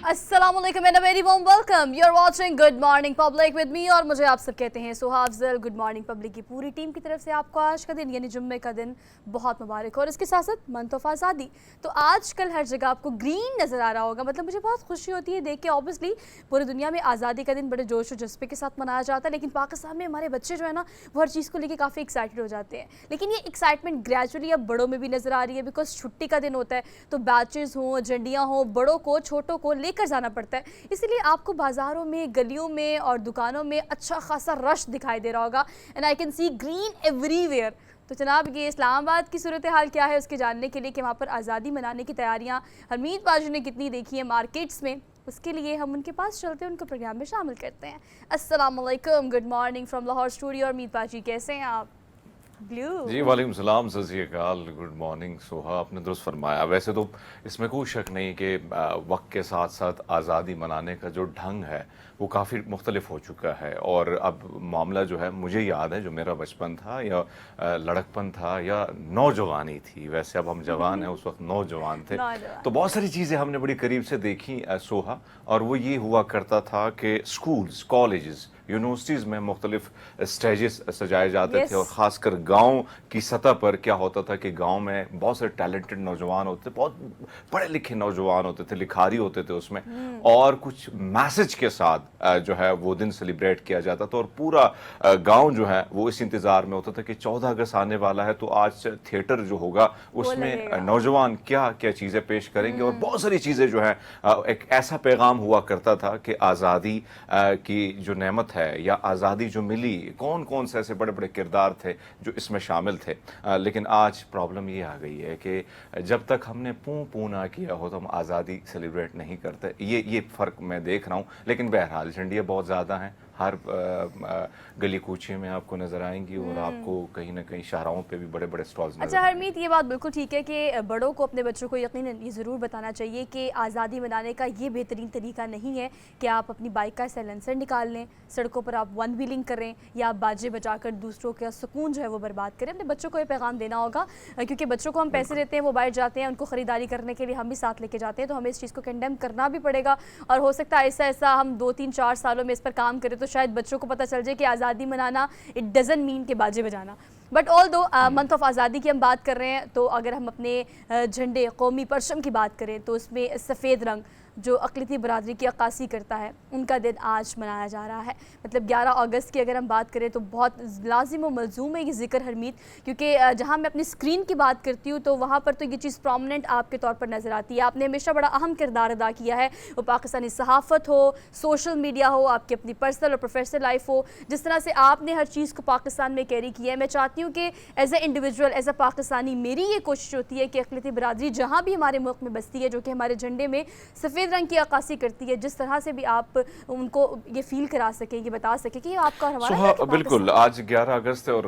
अस्सलामुअलैकुम and a very warm welcome. You are watching good morning public with me और मुझे आप सब कहते हैं सुहा अफजल। गुड मॉर्निंग पब्लिक की पूरी टीम की तरफ से आपको आज का दिन यानी जुम्मे का दिन बहुत मुबारक हो और इसके साथ साथ मंथ ऑफ आज़ादी। तो आज कल हर जगह आपको ग्रीन नज़र आ रहा होगा, मतलब मुझे बहुत खुशी होती है देख के। ऑब्वियसली पूरी दुनिया में आज़ादी का दिन बड़े जोश और जज्बे के साथ मनाया जाता है, लेकिन पाकिस्तान में हमारे बच्चे जो है ना वो हर चीज़ को लेकर काफ़ी एक्साइटेड हो जाते हैं। लेकिन ये एक्साइटमेंट ग्रेजुअली अब बड़ों में भी नज़र आ रही है, बिकॉज छुट्टी का दिन होता है तो बैचेज़ हों, झंडियाँ हों, बड़ों को छोटों को लेकर जाना पड़ता है। इसलिए आपको बाज़ारों में, गलियों में और दुकानों में अच्छा खासा रश दिखाई दे रहा होगा and I can see green everywhere. तो जनाब ये इस्लामाबाद की सूरत हाल क्या है उसके जानने के लिए कि वहाँ पर आज़ादी मनाने की तैयारियाँ हरमीत बाजू ने कितनी देखी है मार्केट्स में, उसके लिए हम उनके पास चलते हैं, उनको प्रोग्राम में शामिल करते हैं। अस्सलाम वालेकुम, good morning from Lahore studio. और मीत बाजी कैसे हैं आप? जी वालेकुम सलाम, सत श्री अकाल, गुड मॉर्निंग। सोहा, आपने दुरुस्त फरमाया। वैसे तो इसमें कोई शक नहीं कि वक्त के साथ साथ आज़ादी मनाने का जो ढंग है वो काफ़ी मुख्तलिफ हो चुका है। और अब मामला जो है, मुझे याद है जो मेरा बचपन था या लड़कपन था या नौजवानी थी, वैसे अब हम जवान हैं, उस वक्त नौजवान थे, तो बहुत सारी चीज़ें हमने बड़ी करीब से देखी सोहा। और वो ये हुआ करता था कि स्कूल्स, कॉलेजेस, यूनिवर्सिटीज़ में मुख्तलिफ स्टेजेस सजाए जाते थे। और ख़ासकर गांव की सतह पर क्या होता था कि गांव में बहुत सारे टैलेंटेड नौजवान होते थे, बहुत पढ़े लिखे नौजवान होते थे, लिखारी होते थे उसमें, और कुछ मैसेज के साथ जो है वो दिन सेलिब्रेट किया जाता था। और पूरा गांव जो है वो इस इंतज़ार में होता था कि 14 अगस्त आने वाला है तो आज थिएटर जो होगा उसमें नौजवान क्या क्या चीज़ें पेश करेंगे। और बहुत सारी चीज़ें जो है, एक ऐसा पैगाम हुआ करता था कि आज़ादी की जो नेमत है या आज़ादी जो मिली, कौन कौन से ऐसे बड़े बड़े किरदार थे जो इसमें शामिल थे। लेकिन आज प्रॉब्लम ये आ गई है कि जब तक हमने पू ना किया हो तो हम आज़ादी सेलिब्रेट नहीं करते। ये फ़र्क मैं देख रहा हूँ। लेकिन बहरहाल झंडियाँ बहुत ज़्यादा हैं, हर गली कूचे में आपको नज़र आएंगी और आपको कहीं ना कहीं शाहराहों पे भी बड़े बड़े स्टॉल्स नज़र अच्छा हरमीत, ये बात बिल्कुल ठीक है कि बड़ों को अपने बच्चों को यकीनन ये ज़रूर बताना चाहिए कि आज़ादी मनाने का ये बेहतरीन तरीका नहीं है कि आप अपनी बाइक का साइलेंसर निकाल लें, सड़कों पर आप वन व्हीलिंग करें या आप बाजे बजाकर दूसरों का सुकून जो है वो बर्बाद करें। अपने बच्चों को ये पैगाम देना होगा, क्योंकि बच्चों को हम पैसे देते हैं, वो बाहर जाते हैं, उनको ख़रीदारी करने के लिए हम भी साथ लेके जाते हैं, तो हमें इस चीज़ को कंडेम करना भी पड़ेगा। और हो सकता है ऐसा ऐसा हम 2-3-4 सालों में इस पर काम करें तो शायद बच्चों को पता चल जाए कि आज़ादी मनाना इट डजंट मीन के बाजे बजाना। बट ऑल दो मंथ ऑफ आज़ादी की हम बात कर रहे हैं, तो अगर हम अपने झंडे कौमी परचम की बात करें तो उसमें सफ़ेद रंग जो अक़लियती बरादरी की अक्कासी करता है उनका दिन आज मनाया जा रहा है। मतलब 11 अगस्त की अगर हम बात करें तो बहुत लाजिम व मलजूम है ये ज़िक्र हरमीत, क्योंकि जहाँ मैं अपनी स्क्रीन की बात करती हूँ तो वहाँ पर तो ये चीज़ प्रोमिनेंट आपके तौर पर नज़र आती है। आपने हमेशा बड़ा अहम किरदार अदा किया है, वो पाकिस्तानी सहाफ़त हो, सोशल मीडिया हो, आपकी अपनी पर्सनल और प्रोफेशनल लाइफ हो, जिस तरह से आपने हर चीज़ को पाकिस्तान में कैरी किया है। मैं चाहती हूँ कि as a individual, as a Pakistani, मेरी ये कोशिश होती है कि अक़लियती बरादरी जहाँ भी हमारे मुल्क में बसती है, जो कि हमारे झंडे में सफ़ेद रंग की अक्कासी करती है, जिस तरह से भी आप उनको ये फील करा सकें, ये बता सकें कि आपका हमारा बिल्कुल। आज 11 अगस्त है और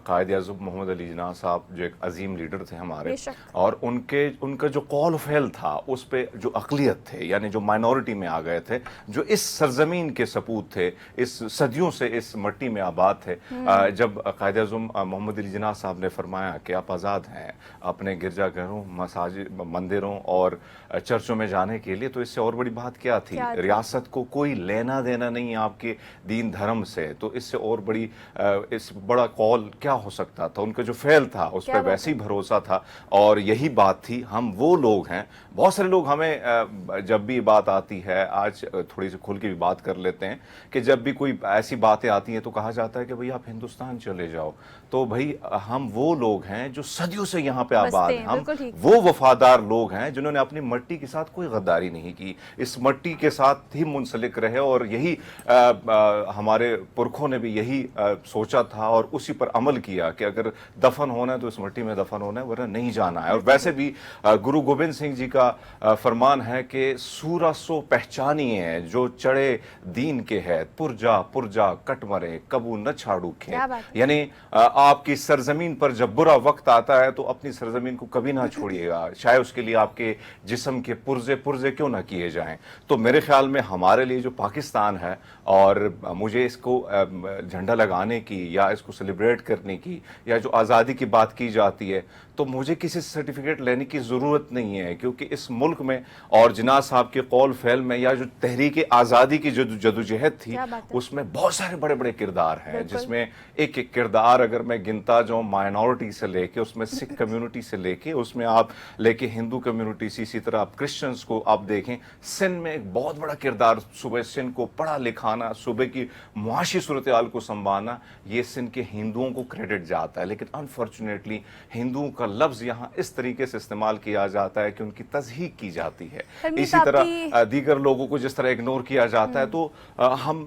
कायद-ए-आज़म मोहम्मद अली जिन्ना साहब जो एक अजीम लीडर थे हमारे, और उनका जो कॉल ऑफ हेल था उस पे जो अक़लियत थे, यानी जो माइनॉरिटी में आ गए थे, जो इस सरजमीन के सपूत थे, इस सदियों से इस मट्टी में आबाद थे, जब कायद-ए-आज़म मोहम्मद अली जिन्ना साहब ने फरमाया कि आप आज़ाद हैं अपने गिरजाघरों, मसाजिद, मंदिरों और चर्चों में जाने के लिए, तो इससे और बड़ी बात क्या थी? रियासत को कोई लेना देना नहीं आपके दीन धर्म से, तो इससे और बड़ी इस बड़ा कॉल क्या हो सकता था? उनका जो फ़ेल था उस पर वैसे ही भरोसा था और यही बात थी। हम वो लोग हैं, बहुत सारे लोग हमें जब भी बात आती है, आज थोड़ी सी खुल के भी बात कर लेते हैं, कि जब भी कोई ऐसी बातें आती हैं तो कहा जाता है कि भाई आप हिंदुस्तान चले जाओ। तो भाई हम वो लोग हैं जो सदियों से यहाँ पे आबाद हैं, हम वो वफादार लोग हैं जिन्होंने अपनी मट्टी के साथ कोई गद्दारी नहीं की, इस मट्टी के साथ ही मुंसलिक रहे, और यही हमारे पुरखों ने भी यही सोचा था और उसी पर अमल किया कि अगर दफन होना है तो इस मट्टी में दफन होना है, वरना नहीं जाना है। और वैसे भी गुरु गोबिंद सिंह जी का फरमान है कि सूरा सो पहचानिए जो चढ़े दीन के है, पुरजा पुरजा कट मरे कबू न छाड़ू खे। यानी آپ کی سرزمین پر جب برا وقت آتا ہے تو اپنی سرزمین کو کبھی نہ چھوڑیے گا، چاہے اس کے لیے آپ کے جسم کے پرزے کیوں نہ کیے جائیں۔ تو میرے خیال میں ہمارے لیے جو پاکستان ہے، اور مجھے اس کو جھنڈا لگانے کی یا اس کو سیلیبریٹ کرنے کی یا جو آزادی کی بات کی جاتی ہے، تو مجھے کسی سرٹیفکیٹ لینے کی ضرورت نہیں ہے، کیونکہ اس ملک میں اور جناح صاحب کے قول فعل میں یا جو تحریک آزادی کی جدوجہد تھی، اس میں بہت سارے بڑے بڑے کردار ہیں، جس میں ایک ایک کردار اگر میں گنتا جاؤں، مائنورٹی سے لے کے، اس میں سکھ کمیونٹی سے لے کے، اس میں آپ لے کے ہندو کمیونٹی سے، اسی طرح آپ کرسچنز کو آپ دیکھیں، سندھ میں ایک بہت بڑا کردار، صوبہ سندھ کو پڑھا لکھانا، صوبے کی معاشی صورتحال کو سنبھالنا، یہ سندھ کے ہندوؤں کو کریڈٹ جاتا ہے، لیکن انفارچونیٹلی ہندوؤں کا لفظ یہاں اس طریقے سے استعمال کیا جاتا ہے کہ ان کی تضحیق کی جاتی ہے، اسی طرح دیگر لوگوں کو جس طرح اگنور کیا جاتا ہے۔ تو ہم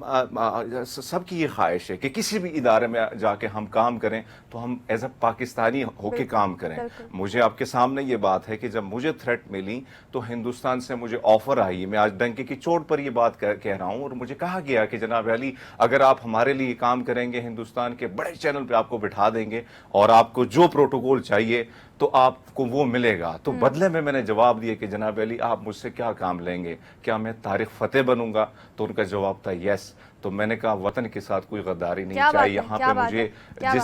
سب کی یہ خواہش ہے کہ کسی بھی ادارے میں جا کے ہم کام کریں تو ہم ایز اے پاکستانی ہو کے کام کریں۔ مجھے آپ کے سامنے یہ بات ہے کہ جب مجھے تھریٹ ملی تو ہندوستان سے مجھے آفر آئی، میں آج ڈنکے کی چوٹ پر یہ بات کہہ رہا ہوں، اور مجھے کہا گیا کہ جناب علی اگر آپ ہمارے لیے کام کریں گے، ہندوستان کے بڑے چینل پہ آپ کو بٹھا دیں گے اور آپ کو جو پروٹوکول چاہیے تو آپ کو وہ ملے گا۔ تو بدلے میں نے جواب دیا کہ جناب علی آپ مجھ سے کیا کام لیں گے، کیا میں تاریخ فتح بنوں گا؟ تو ان کا جواب تھا یس۔ تو میں نے کہا وطن کے ساتھ کوئی غداری نہیں چاہیے، یہاں پہ مجھے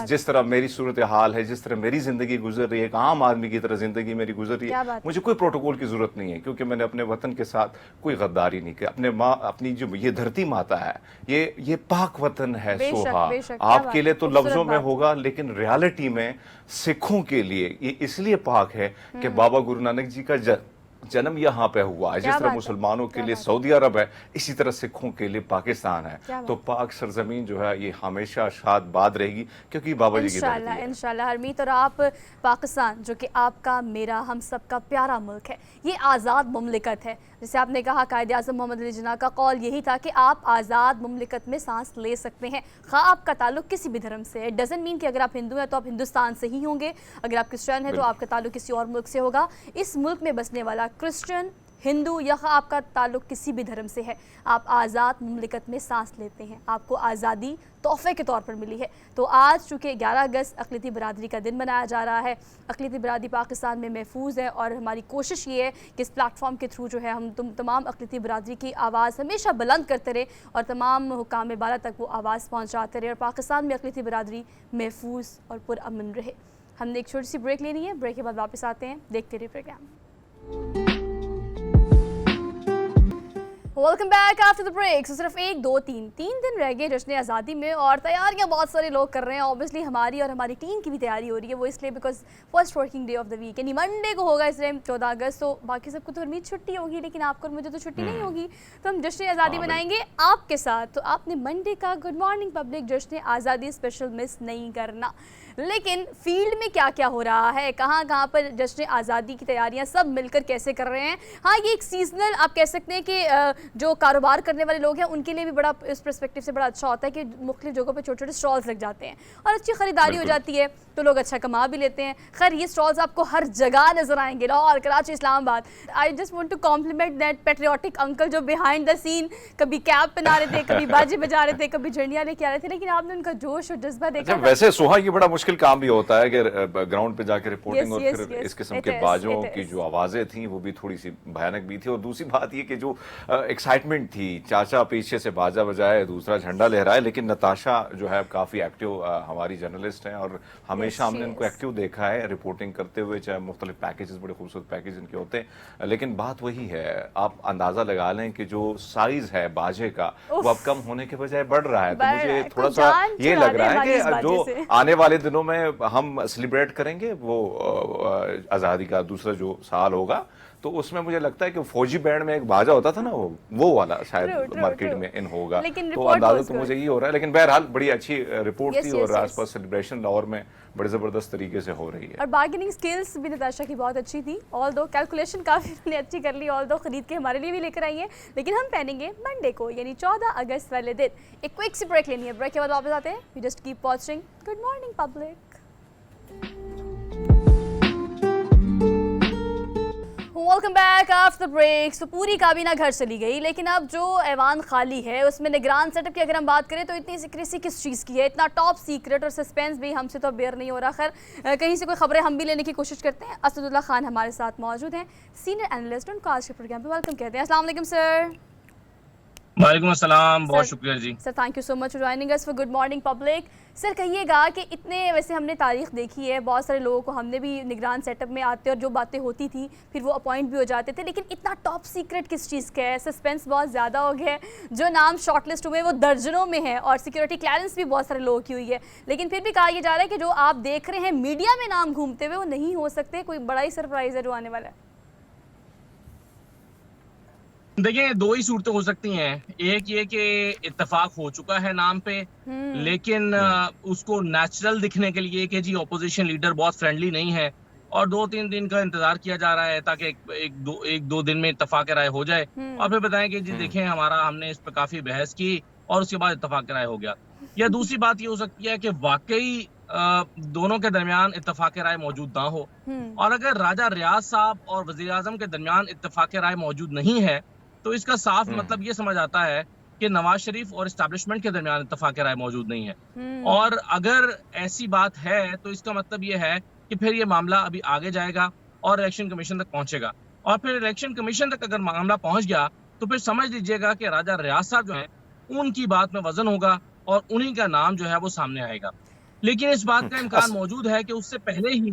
جس طرح میری صورتحال ہے، جس طرح میری زندگی گزر رہی ہے، ایک عام آدمی کی طرح زندگی میری گزر رہی ہے، مجھے کوئی پروٹوکول کی ضرورت نہیں ہے، کیونکہ میں نے اپنے وطن کے ساتھ کوئی غداری نہیں کی۔ اپنی جو یہ دھرتی ماتا ہے، یہ پاک وطن ہے سوہا، آپ کے لیے تو لفظوں میں ہوگا لیکن ریالٹی میں سکھوں کے لیے یہ اس لیے پاک ہے کہ بابا گرو نانک جی کا جنم یہاں پہ ہوا ہے۔ جس طرح مسلمانوں کے لیے سعودی عرب ہے، اسی طرح سکھوں کے لیے پاکستان ہے۔ تو پاک سرزمین جو ہے یہ ہمیشہ شاد باد رہے گی، کیونکہ بابا جی کی دھرتی ہے۔ انشاءاللہ ہرمیت، اور آپ پاکستان جو کہ آپ کا، میرا، ہم سب کا پیارا ملک ہے، یہ آزاد مملکت ہے۔ جیسے آپ نے کہا قائد اعظم محمد علی جناح کا قول یہی تھا کہ آپ آزاد مملکت میں سانس لے سکتے ہیں، خواہ آپ کا تعلق کسی بھی دھرم سے ہے۔ ڈزنٹ مین کہ اگر آپ ہندو ہیں تو آپ ہندوستان سے ہی ہوں گے، اگر آپ کرسچن ہیں تو آپ کا تعلق کسی اور ملک سے ہوگا۔ اس ملک میں بسنے والا کرسچن، ہندو یا آپ کا تعلق کسی بھی دھرم سے ہے، آپ آزاد مملکت میں سانس لیتے ہیں، آپ کو آزادی تحفے کے طور پر ملی ہے۔ تو آج چونکہ 11 اگست اقلیتی برادری کا دن منایا جا رہا ہے، اقلیتی برادری پاکستان میں محفوظ ہے، اور ہماری کوشش یہ ہے کہ اس پلیٹ فارم کے تھرو جو ہے ہم تمام اقلیتی برادری کی آواز ہمیشہ بلند کرتے رہے اور تمام حکام بالا تک وہ آواز پہنچاتے رہے، اور پاکستان میں اقلیتی برادری محفوظ اور پرامن رہے۔ ہم نے ایک چھوٹی سی بریک لینی ہے، بریک کے بعد واپس آتے ہیں، دیکھتے رہے programme. Welcome back after the break. صرف 1 2 3 دن رہ گئے جشن آزادی میں، اور تیاریاں بہت سارے لوگ کر رہے ہیں۔ اوبیسلی ہماری اور ہماری ٹیم کی بھی تیاری ہو رہی ہے، وہ اس لیے because first working day of the week یعنی منڈے کو ہوگا، اس ٹائم 14 اگست، تو باقی سب کو تو امید چھٹی ہوگی، لیکن آپ کو اور مجھے تو چھٹی نہیں ہوگی، تو ہم جشن آزادی منائیں گے آپ کے ساتھ۔ تو آپ نے منڈے کا گڈ مارننگ پبلک جشن آزادی اسپیشل مس نہیں کرنا۔ لیکن فیلڈ میں کیا کیا ہو رہا ہے، کہاں کہاں پر جشن آزادی کی تیاریاں سب مل کر کیسے کر رہے ہیں؟ ہاں یہ ایک سیزنل آپ کہہ سکتے ہیں کہ جو کاروبار کرنے والے لوگ ہیں ان کے لیے بھی بڑا اس پرسپیکٹیو سے بڑا اچھا ہوتا ہے کہ مختلف جگہوں پہ چھوٹے چھوٹے اسٹالز لگ جاتے ہیں اور اچھی خریداری ہو جاتی ہے، تو لوگ اچھا کما بھی لیتے ہیں۔ خیر یہ اسٹالز آپ کو ہر جگہ نظر آئیں گے، لاہور، کراچی، اسلام آباد۔ I just want two complement that patriotic uncle جو بیہائنڈ دا سین کبھی کیپ پہنا رہے تھے، کبھی باجے بجا رہے تھے، کبھی جھنڈیاں لے کے آ رہے تھے، لیکن آپ نے ان کا جوش اور جذبہ دیکھا۔ ویسے سوہا یہ بڑا مشکل کام بھی ہوتا ہے کہ گراؤنڈ پہ جا کے رپورٹنگ، اور پھر اس قسم کے باجوں کی جو آوازیں تھیں وہ بھی تھوڑی سی بھیانک بھی تھی، اور دوسری بات یہ کہ جو ایکسائٹمنٹ تھی، چاچا پیچھے سے باجا بجائے، دوسرا جھنڈا لہرائے، لیکن نتاشا جو ہے کافی ایکٹیو ہماری جرنلسٹ ہیں، اور ہمیشہ ہم نے ان کو ایکٹیو دیکھا ہے رپورٹنگ کرتے ہوئے، چاہے مختلف پیکیجز، بڑے خوبصورت پیکیج ان کے ہوتے ہیں، لیکن بات وہی ہے، آپ اندازہ لگا لیں کہ جو سائز ہے باجے کا وہ اب کم ہونے کے بجائے بڑھ رہا ہے۔ تو مجھے تھوڑا سا یہ لگ رہا ہے کہ جو آنے والے دنوں میں ہم سیلیبریٹ کریں گے وہ آزادی کا دوسرا جو سال ہوگا، تو اس میں مجھے لگتا ہے کہ فوجی بینڈ میں ایک باجا ہوتا تھا نا، وہ والا شاید مارکیٹ میں ان ہوگا، تو اندازہ تو مجھے یہ ہو رہا ہے، لیکن بہرحال بڑی اچھی رپورٹ تھی، اور آس پاس سیلیبریشن لاہور میں بڑے زبردست طریقے سے ہو رہی ہے، اور بارگیننگ سکلز بھی نتاشا کی بہت اچھی تھی، آل دو کیلکولیشن کافی اچھی کر لی، آل دو خرید کے ہمارے لیے بھی لے کر آئی ہیں، لیکن ہم پہنیں گے منڈے کو یعنی 14 اگست والے دن۔ ایک کوئک سی بریک لینی ہے، بریک کے بعد واپس آتے ہیں۔ You just keep watching good morning public. Welcome back after break. तो पूरी काबीना घर चली गई, लेकिन अब जो ऐवान खाली है उसमें निगरान सेटअप की अगर हम बात करें तो इतनी सीक्रेसी किस चीज़ की है, इतना टॉप सीक्रेट और सस्पेंस भी हमसे तो बेयर नहीं हो रहा। खैर कहीं से कोई खबरें हम भी लेने की कोशिश करते हैं। असदुल्ला खान हमारे साथ मौजूद हैं, सीनियर एनालिस्ट, उनको आज के प्रोग्राम पे वेलकम कहते हैं। अस्सलाम वालेकुम सर। वालेकुम अस्सलाम, बहुत शुक्रिया जी sir, thank you so much for joining us for good morning public. Sir कहिएगा कि इतने, वैसे हमने तारीख देखी है, बहुत सारे लोगों को हमने भी निगरान सेटअप में आते और जो बातें होती थी फिर वो अपॉइंट भी हो जाते थे, लेकिन इतना टॉप सीक्रेट किस चीज़ का है? सस्पेंस बहुत ज़्यादा हो गया है, जो नाम शॉर्टलिस्ट हुए वो दर्जनों में है और सिक्योरिटी क्लियरेंस भी बहुत सारे लोगों की हुई है, लेकिन फिर भी कहा यह जा रहा है कि जो आप देख रहे हैं मीडिया में नाम घूमते हुए वो नहीं हो सकते। कोई बड़ा ही सरप्राइज़ है जो आने वाला है। देखिए, दो ही सूरतें हो सकती हैं। एक ये कि इत्तेफाक हो चुका है नाम पे, लेकिन उसको नेचुरल दिखने के लिए कि जी ऑपोजिशन लीडर बहुत फ्रेंडली नहीं है और 2-3 दिन का इंतजार किया जा रहा है ताकि एक दो दिन में इत्तेफाक राय हो जाए और फिर बताएं कि जी देखें हमने इस पर काफी बहस की और उसके बाद इत्तेफाक राय हो गया। या दूसरी बात ये हो सकती है कि वाकई दोनों के दरमियान इत्तेफाक राय मौजूद ना हो, और अगर राजा रियाज साहब और वजीर आजम के दरमियान इत्तेफाक राय मौजूद नहीं है तो इसका साफ मतलब ये समझ आता है कि नवाज शरीफ और एस्टैब्लिशमेंट के दरमियान इत्तेफाक राय मौजूद नहीं है। और अगर ऐसी बात है तो इसका मतलब ये है कि फिर ये मामला अभी आगे जाएगा और इलेक्शन कमीशन तक पहुंचेगा, और फिर इलेक्शन कमीशन तक अगर मामला पहुंच गया तो फिर समझ लीजिएगा कि राजा रियाज साहब जो है उनकी बात में वजन होगा और उन्हीं का नाम जो है वो सामने आएगा। लेकिन इस बात का इम्कान मौजूद है कि उससे पहले ही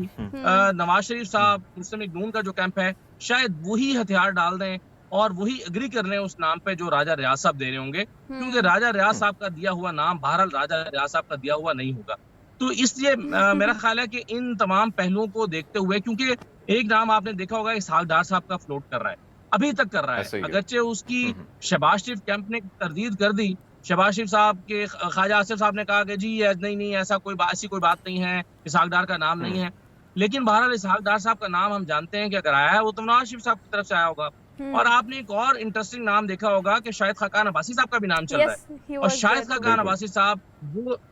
नवाज शरीफ साहब, मुस्लिम लीग नून का जो कैंप है, शायद वही हथियार डाल दें और वही एग्री कर लें उस नाम पे जो राजा रियाज साहब दे रहे होंगे, क्योंकि राजा रियाज साहब का दिया हुआ नाम बहरहाल राजा रियाज साहब का दिया हुआ नहीं होगा। तो इसलिए मेरा ख्याल है कि इन तमाम पहलुओं को देखते हुए, क्योंकि एक नाम आपने देखा होगा इसहाक डार साहब का फ्लोट कर रहा है, अभी तक कर रहा है, अगरचे उसकी शहबाज शरीफ कैंप ने तरदीद कर दी। शहबाज शरीफ साहब के ख्वाजा आसिफ साहब ने कहा कि जी नहीं ऐसी कोई बात नहीं है, इसहाक डार का नाम नहीं है, लेकिन बहरहाल इसहाक डार साहब का नाम हम जानते हैं कि अगर आया है वो तो नवाज शरीफ साहब की तरफ से आया होगा। और आपने एक और इंटरेस्टिंग नाम देखा होगा कि शाहिद खाकान अब्बासी साहब का भी नाम चल रहा है, और शाहिद खाकान अब्बासी साहब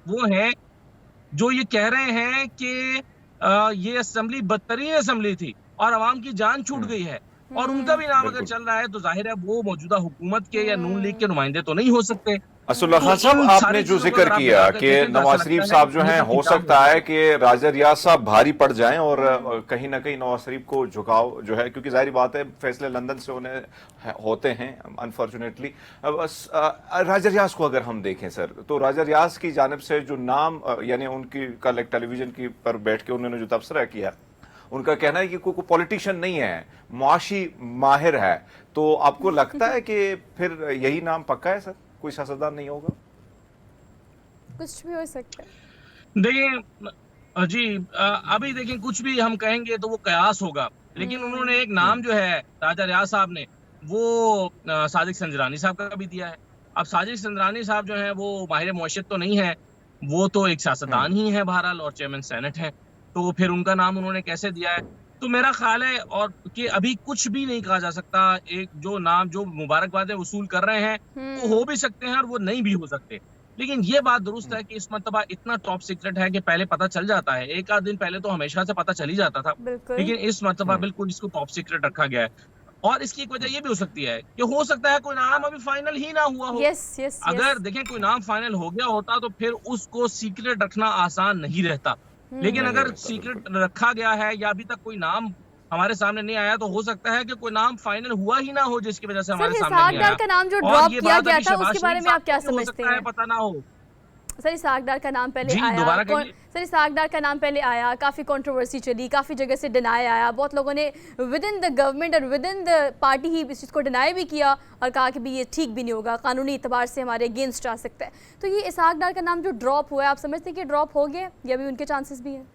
वो हैं जो ये कह रहे हैं कि ये असेंबली बदतरीन असेंबली थी और अवाम की जान छूट गई है, और उनका भी नाम अगर चल रहा है तो जाहिर है वो मौजूदा हुकूमत के या नून लीग के नुमाइंदे तो नहीं हो सकते। असदुल्ला खान साहब, आपने जो जिक्र किया कि नवाज शरीफ साहब जो हैं, हो सकता है कि राजा रियाज साहब भारी पड़ जाएं और कहीं ना कहीं नवाज शरीफ को झुकाव जो है, क्योंकि जाहिर बात है फैसले लंदन से होते हैं अनफॉर्चुनेटली। राजा रियाज को अगर हम देखें सर, तो राजा रियाज की जानिब से जो नाम, यानी उनकी कल एक टेलीविजन की पर बैठ के उन्होंने जो तबसरा किया, उनका कहना है कि कोई पॉलिटिशियन नहीं है, मुआशी माहिर है, तो आपको लगता है कि फिर यही नाम पक्का है सर, कोई सियासतदान नहीं होगा? कुछ भी हो सकता है। देखिए जी, अभी देखिए कुछ भी हम कहेंगे तो वो कयास होगा, लेकिन उन्होंने एक नाम जो है राजा रियाज साहब ने वो साजिद संजरानी साहब का भी दिया है। अब साजिद संजरानी साहब जो है वो माहिर मुआशरत तो नहीं है, वो तो एक सियासतदान ही है बहरहाल और चेयरमैन सेनेट है, तो फिर उनका नाम उन्होंने कैसे दिया है? तो मेरा ख्याल है और कि अभी कुछ भी नहीं कहा जा सकता। एक जो नाम जो मुबारकबादें वसूल कर रहे हैं वो हो भी सकते हैं और वो नहीं भी हो सकते, लेकिन ये बात दुरुस्त है कि इस मर्तबा इतना टॉप सीक्रेट है कि पहले पता चल जाता है। एक आध दिन पहले तो हमेशा से पता चल ही जाता था, लेकिन इस मर्तबा बिल्कुल इसको टॉप सीक्रेट रखा गया है। और इसकी एक वजह ये भी हो सकती है कि हो सकता है कोई नाम अभी फाइनल ही ना हुआ हो। अगर देखें कोई नाम फाइनल हो गया होता तो फिर उसको सीक्रेट रखना आसान नहीं रहता, लेकिन अगर सीक्रेट रखा गया है या अभी तक कोई नाम हमारे सामने नहीं आया तो हो सकता है कि कोई नाम फाइनल हुआ ही ना हो जिसकी वजह से हमारे सामने नहीं आया। का नाम जो ड्रॉप किया गया था उसके बारे में आप क्या समझते हैं? पता ना हो। सर इसहाक डार का नाम पहले आया, सर इसहाक डार का नाम पहले आया, काफ़ी कंट्रोवर्सी चली, काफ़ी जगह से डिनाई आया, बहुत लोगों ने विद इन द गवर्नमेंट और विद इन द पार्टी ही इस चीज़ को डिनाई भी किया और कहा कि भी ये ठीक भी नहीं होगा, कानूनी एतबार से हमारे अगेंस्ट आ सकता है। तो ये इसहाक डार का नाम जो ड्रॉप हुआ है, आप समझते हैं कि ड्रॉप हो गया या भी उनके चांसेस भी हैं?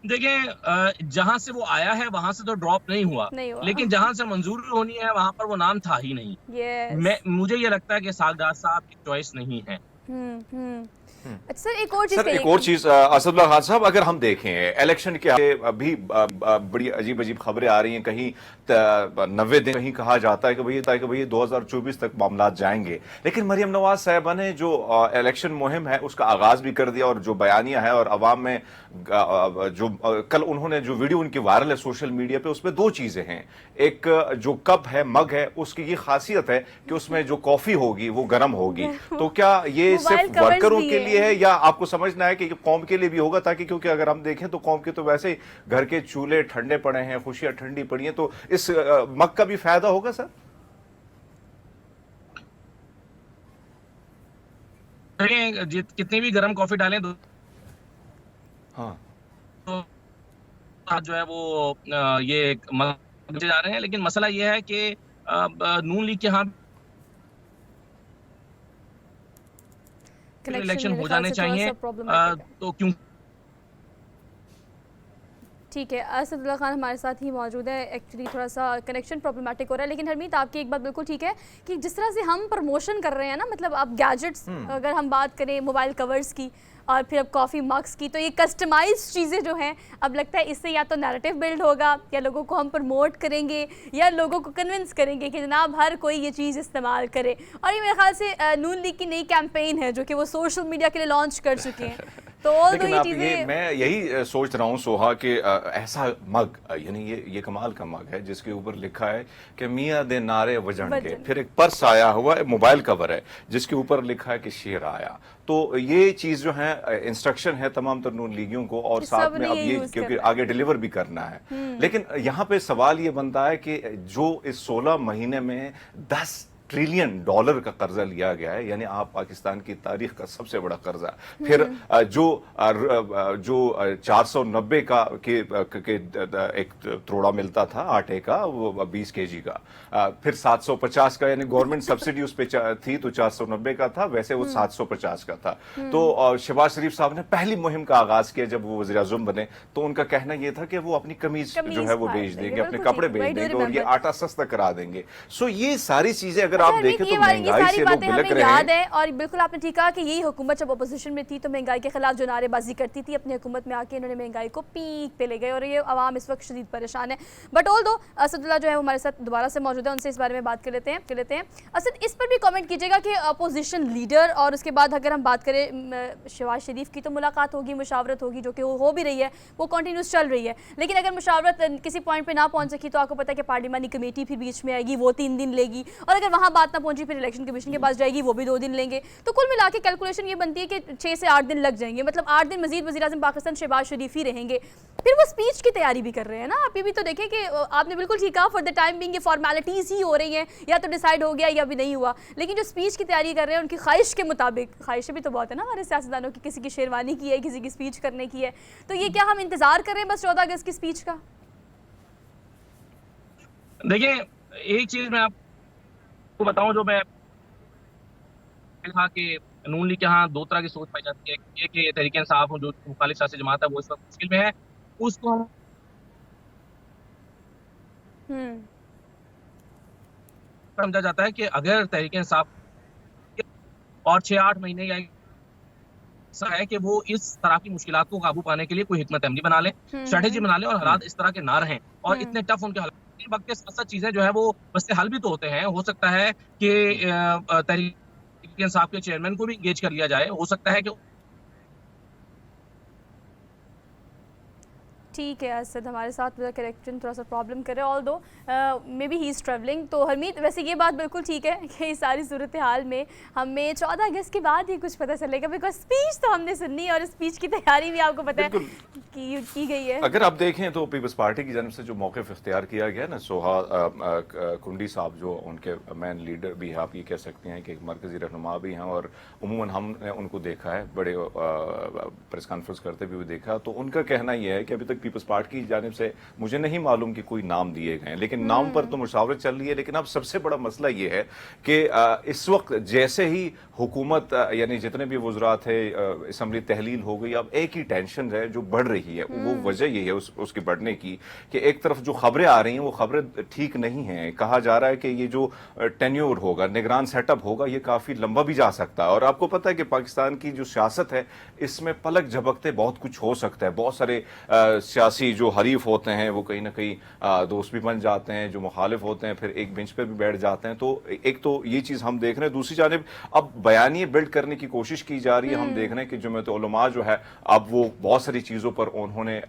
देखिए, जहां से वो आया है वहां से तो ड्रॉप नहीं हुआ, लेकिन जहां से मंजूरी होनी है वहां पर वो नाम था ही नहीं। मुझे ये लगता है कि इसहाक डार साहब की चॉइस नहीं है। अच्छा सर, एक और चीज सर एक और चीज असदुल्ला खान साहब, अगर हम देखें इलेक्शन के अभी बड़ी अजीब अजीब खबरें आ रही हैं, कहीं 90 दिन, कहीं कहा जाता है कि भाई 2024 तक मामला जाएंगे, लेकिन मरियम नवाज साहबा ने जो इलेक्शन मुहिम है उसका आगाज भी कर दिया, और जो बयानिया है और अवाम में जो कल उन्होंने जो वीडियो उनकी वायरल है सोशल मीडिया पे, उसमें दो चीजें हैं। एक जो कप है, मग है, उसकी ये खासियत है कि उसमें जो कॉफी होगी वो गर्म होगी। तो क्या ये सिर्फ वर्करों के लिए है या आपको समझना है कि कौम के लिए भी होगा? ताकि क्योंकि अगर हम देखें तो कौम के तो वैसे ही घर के चूल्हे ठंडे पड़े हैं, खुशियां ठंडी पड़ी हैं, तो इस मग का भी फायदा होगा सर? कितनी भी गर्म कॉफी डालें तो हाँ, जो है वो ये जा रहे हैं, लेकिन मसला ये है कि नून लीग के यहाँ इलेक्शन हो जाने चाहिए, तो क्यों? ठीक है, असदुल्ला खान हमारे साथ ही मौजूद है। एक्चुअली थोड़ा सा कनेक्शन प्रॉब्लमेटिक हो रहा है, लेकिन हरमीत आपकी एक बात बिल्कुल ठीक है कि जिस तरह से हम प्रमोशन कर रहे हैं ना, मतलब अब गैजेट्स, अगर हम बात करें मोबाइल कवर्स की और फिर अब कॉफ़ी मग्स की, तो ये कस्टमाइज्ड चीज़ें जो हैं, अब लगता है इससे या तो नैरेटिव बिल्ड होगा, या लोगों को हम प्रमोट करेंगे, या लोगों को कन्विंस करेंगे कि जनाब हर कोई ये चीज़ इस्तेमाल करे। और ये मेरे ख्याल से नून लीग की नई कैंपेन है जो कि वो सोशल मीडिया के लिए लॉन्च कर चुके हैं। तो लेकिन ये चीज़ें मैं यही सोच रहा हूँ सोहा कि ऐसा मग, यानी ये कमाल का मग है जिसके ऊपर लिखा है कि मियाँ दे नारे वजन के, फिर एक पर्स आया हुआ है, मोबाइल कवर है जिसके ऊपर लिखा है कि शेर आया। तो ये चीज जो है इंस्ट्रक्शन है तमाम तर नून लीगियों को, और साथ में अब ये क्योंकि आगे डिलीवर भी करना है। लेकिन यहाँ पे सवाल ये बनता है कि जो इस 16 महीने में 10 ट्रिलियन डॉलर का कर्जा लिया गया है, यानी आप पाकिस्तान की तारीख का सबसे बड़ा कर्जा, फिर जो 490 का के एक त्रोड़ा मिलता था आटे का, वो 20 केजी का, फिर 750 का, यानी गवर्नमेंट सब्सिडी उस पे थी तो 490 का था, वैसे वो 750 का था। तो शहबाज शरीफ साहब ने पहली मुहिम का आगाज किया जब वो वज़ीर आज़म बने, तो उनका कहना ये था कि वो अपनी कमीज जो है वो बेच देंगे, अपने कपड़े बेच देंगे और ये आटा सस्ता करा देंगे। सो ये सारी चीजें अगर आप देखें तो महंगाई से लोग बिलक रहे याद है। और बिल्कुल आपने ठीक कहा कि यही हुकूमत जब अपोजिशन में थी तो महंगाई के खिलाफ जो नारेबाजी करती थी, अपनी हुकूमत में आके इन्होंने महंगाई को पीक पे ले गए, और ये आवाम इस वक्त शदीद परेशान है। बट ऑल दो असदुल्ला जो है हमारे साथ दोबारा से मौजूद है, उनसे इस बारे में बात कर लेते हैं। असद, इस पर भी कमेंट कीजिएगा कि अपोजिशन लीडर, और उसके बाद अगर हम बात करें शहबाज शरीफ की, तो मुलाकात होगी, मुशावरत होगी, जो कि वो हो भी रही है, वो कंटिन्यूस चल रही है। लेकिन अगर मुशावरत किसी पॉइंट पे ना पहुंच सकी तो आपको पता है कि पार्लिमानी कमेटी फिर बीच में आएगी, वो 3 दिन लेगी, और अगर वहां बात ना पहुंची फिर इलेक्शन कमीशन के पास जाएगी, वो भी 2 दिन लेंगे। तो कुल मिला के कैलकुलेशन ये बनती है कि 6 से 8 दिन लग जाएंगे, मतलब 8 दिन मजीद वज़ीर-ए-आज़म पाकिस्तान शहबाज शरीफ ही रहेंगे। फिर वो स्पीच की तैयारी भी कर रहे हैं ना, आप ये भी तो देखें कि आपने बिल्कुल ठीक कहा, फॉर द टाइम बिंग ये फॉर्मेलिटीज़ ही हो रही हैं, या तो डिसाइड हो गया या भी नहीं हुआ, लेकिन जो स्पीच की तैयारी कर रहे हैं उनकी ख्वाहिश के मुताबिक, ख्वाहिशें भी तो बहुत है ना हमारे सियासतदानों की, किसी की शेरवानी की है, किसी की स्पीच करने की है, तो ये क्या हम इंतज़ार कर रहे हैं बस 14 अगस्त की स्पीच का? देखिए, एक चीज मैं आपको बताऊं, जो मैं कहा कि नून लीग के यहाँ 2 तरह की सोच पाई जाती है। एक ये तहरीक इंसाफ जो मुखालिफ सियासी जमात है वो इस वक्त मुश्किल में है, उसको समझा जाता है कि अगर तहरीक इंसाफ और 6-8 महीने या ऐसा है कि वो इस तरह की मुश्किलात को काबू पाने के लिए कोई हिकमत अमली बना ले, स्ट्रेटेजी बना ले, और हालात इस तरह के ना रहें, और इतने टफ उनके हालात, वक्त के साथ साथ चीजें जो है वो बस हल भी तो होते हैं। हो सकता है कि तहरीक इंसाफ के चेयरमैन को भी इंगेज कर लिया जाए, हो सकता है कि ठीक है। असद हमारे साथ कनेक्शन थोड़ा सा प्रॉब्लम कर रहे हैं, ऑल दो may be he is travelling. तो हरमीत, वैसे ये बात बिल्कुल ठीक है कि इस सारी सूरत हाल में हमें 14 अगस्त के बाद ही कुछ पता चलेगा, बिकॉज स्पीच तो हमने सुननी और स्पीच की तैयारी भी आपको पता है की गई है। अगर आप देखें तो पीपल्स पार्टी की जानब से जो मौक़िफ़ इख्तियार किया गया ना, सोहा कुंडी साहब जो उनके मेन लीडर भी है, आप ये कह सकते हैं कि एक मरकज़ी रहनुमा भी हैं, और उमूमन हमने उनको देखा है, बड़े प्रेस कॉन्फ्रेंस करते भी देखा, तो उनका कहना यह है कि अभी तक पीपल्स पार्टी की जानिब से मुझे नहीं मालूम कि कोई नाम दिए गए हैं, लेकिन नाम पर तो मुशावरत चल रही है। लेकिन अब सबसे बड़ा मसला ये है कि इस वक्त जैसे ही हुकूमत यानी जितने भी वज़रा थे, असम्बली तहलील हो गई, अब एक ही टेंशन है जो बढ़ रही है, वो वजह यही है उसके बढ़ने की कि एक तरफ जो खबरें आ रही हैं वो खबरें ठीक नहीं हैं। कहा जा रहा है कि ये जो टेन्योर होगा, निगरान सेटअप होगा, ये काफ़ी लंबा भी जा सकता है। और आपको पता है कि पाकिस्तान की जो सियासत है इसमें पलक झपकते बहुत कुछ हो सकता है। बहुत सारे सियासी जो हरीफ होते हैं वो कहीं ना कहीं दोस्त भी बन जाते हैं, जो मुखालिफ होते हैं फिर एक बेंच पे भी बैठ जाते हैं। तो एक तो ये चीज़ हम देख रहे हैं, दूसरी जानिब अब बयानिए बिल्ड करने की कोशिश की जा रही है। हम देख रहे हैं कि जमात उलमा जो है अब वो बहुत सारी चीज़ों पर उन्होंने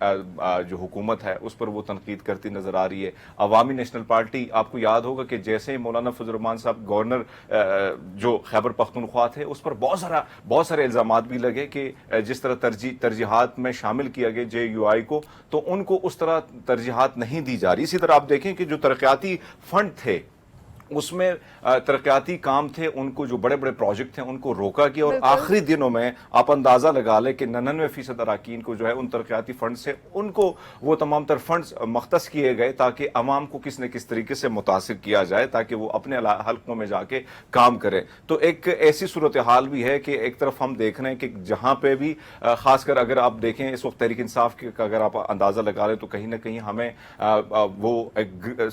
जो हुकूमत है उस पर वो तनकीद करती नजर आ रही है। अवामी नेशनल पार्टी, आपको याद होगा कि जैसे ही मौलाना फजल रहमान साहब गवर्नर जो खैबर पख्तूनख्वा थे उस पर बहुत सारे इल्जामात भी लगे कि जिस तरह तरजीहात में शामिल किया गया JUI को, तो उनको उस तरह तरजीहात नहीं दी जा रही। इसी तरह आप देखें कि जो तरक्याती फंड थे उसमें तरक्याती काम थे, उनको जो बड़े बड़े प्रोजेक्ट थे उनको रोका गया और आखिरी दिनों में आप अंदाजा लगा लें कि 99% अरकान को जो है उन तरक्याती फंड से उनको वो तमाम तर फंड्स मख्तस किए गए ताकि अवाम को किस न किस तरीके से मुतासिर किया जाए ताकि वो अपने हल्कों में जाके काम करें। तो एक ऐसी सूरत हाल भी है कि एक तरफ हम देख रहे हैं कि जहाँ पे भी खासकर अगर आप देखें इस वक्त तहरीक इंसाफ का अगर आप अंदाजा लगा लें तो कहीं ना कहीं हमें वो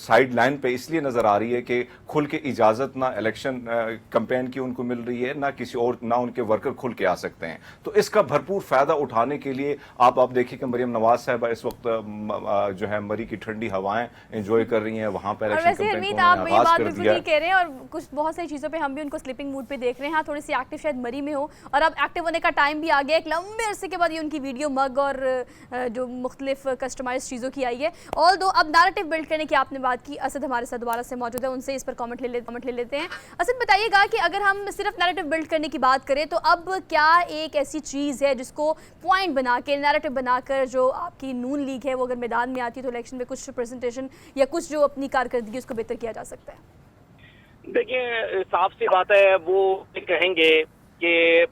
साइड लाइन पे इसलिए नजर आ रही है कि खुल के इजाजत ना इलेक्शन कैंपेन की उनको मिल रही है, ना किसी और, ना उनके वर्कर खुल के आ सकते हैं। तो इसका भरपूर फायदा उठाने के लिए आप देखिए कि मरियम नवाज साहब इस वक्त जो है मरी की ठंडी हवाएं एंजॉय कर रही हैं वहां पर इलेक्शन कैंपेन को आप ये बात बिल्कुल दिया। ठीक कह रहे हैं और कुछ बहुत सारी चीज़ों पे हम भी उनको स्लीपिंग मूड पे देख रहे हैं। हाँ, थोड़ी सी एक्टिव शायद मरी में हो और अब एक्टिव होने का टाइम भी आ गया। एक लंबे अरसे के बाद ये उनकी वीडियो मग और जो मुख्तलिफ कस्टमाइज चीज़ों की आई है। ऑल दो अब नैरेटिव बिल्ड करने की आपने बात की, असद हमारे साथ दोबारा से मौजूद है, उनसे इस पर कमेंट ले लेते हैं। असद बताइएगा कि अगर हम सिर्फ नैरेटिव बिल्ड करने की बात करें तो अब क्या एक ऐसी चीज़ है जिसको पॉइंट बना के नैरेटिव बनाकर जो आपकी नून लीग है वो अगर मैदान में आती है तो इलेक्शन में कुछ प्रेजेंटेशन या कुछ जो अपनी कारकर्दगी उसको बेहतर किया जा सकता है? देखिए, साफ सी बात है, वो कहेंगे कि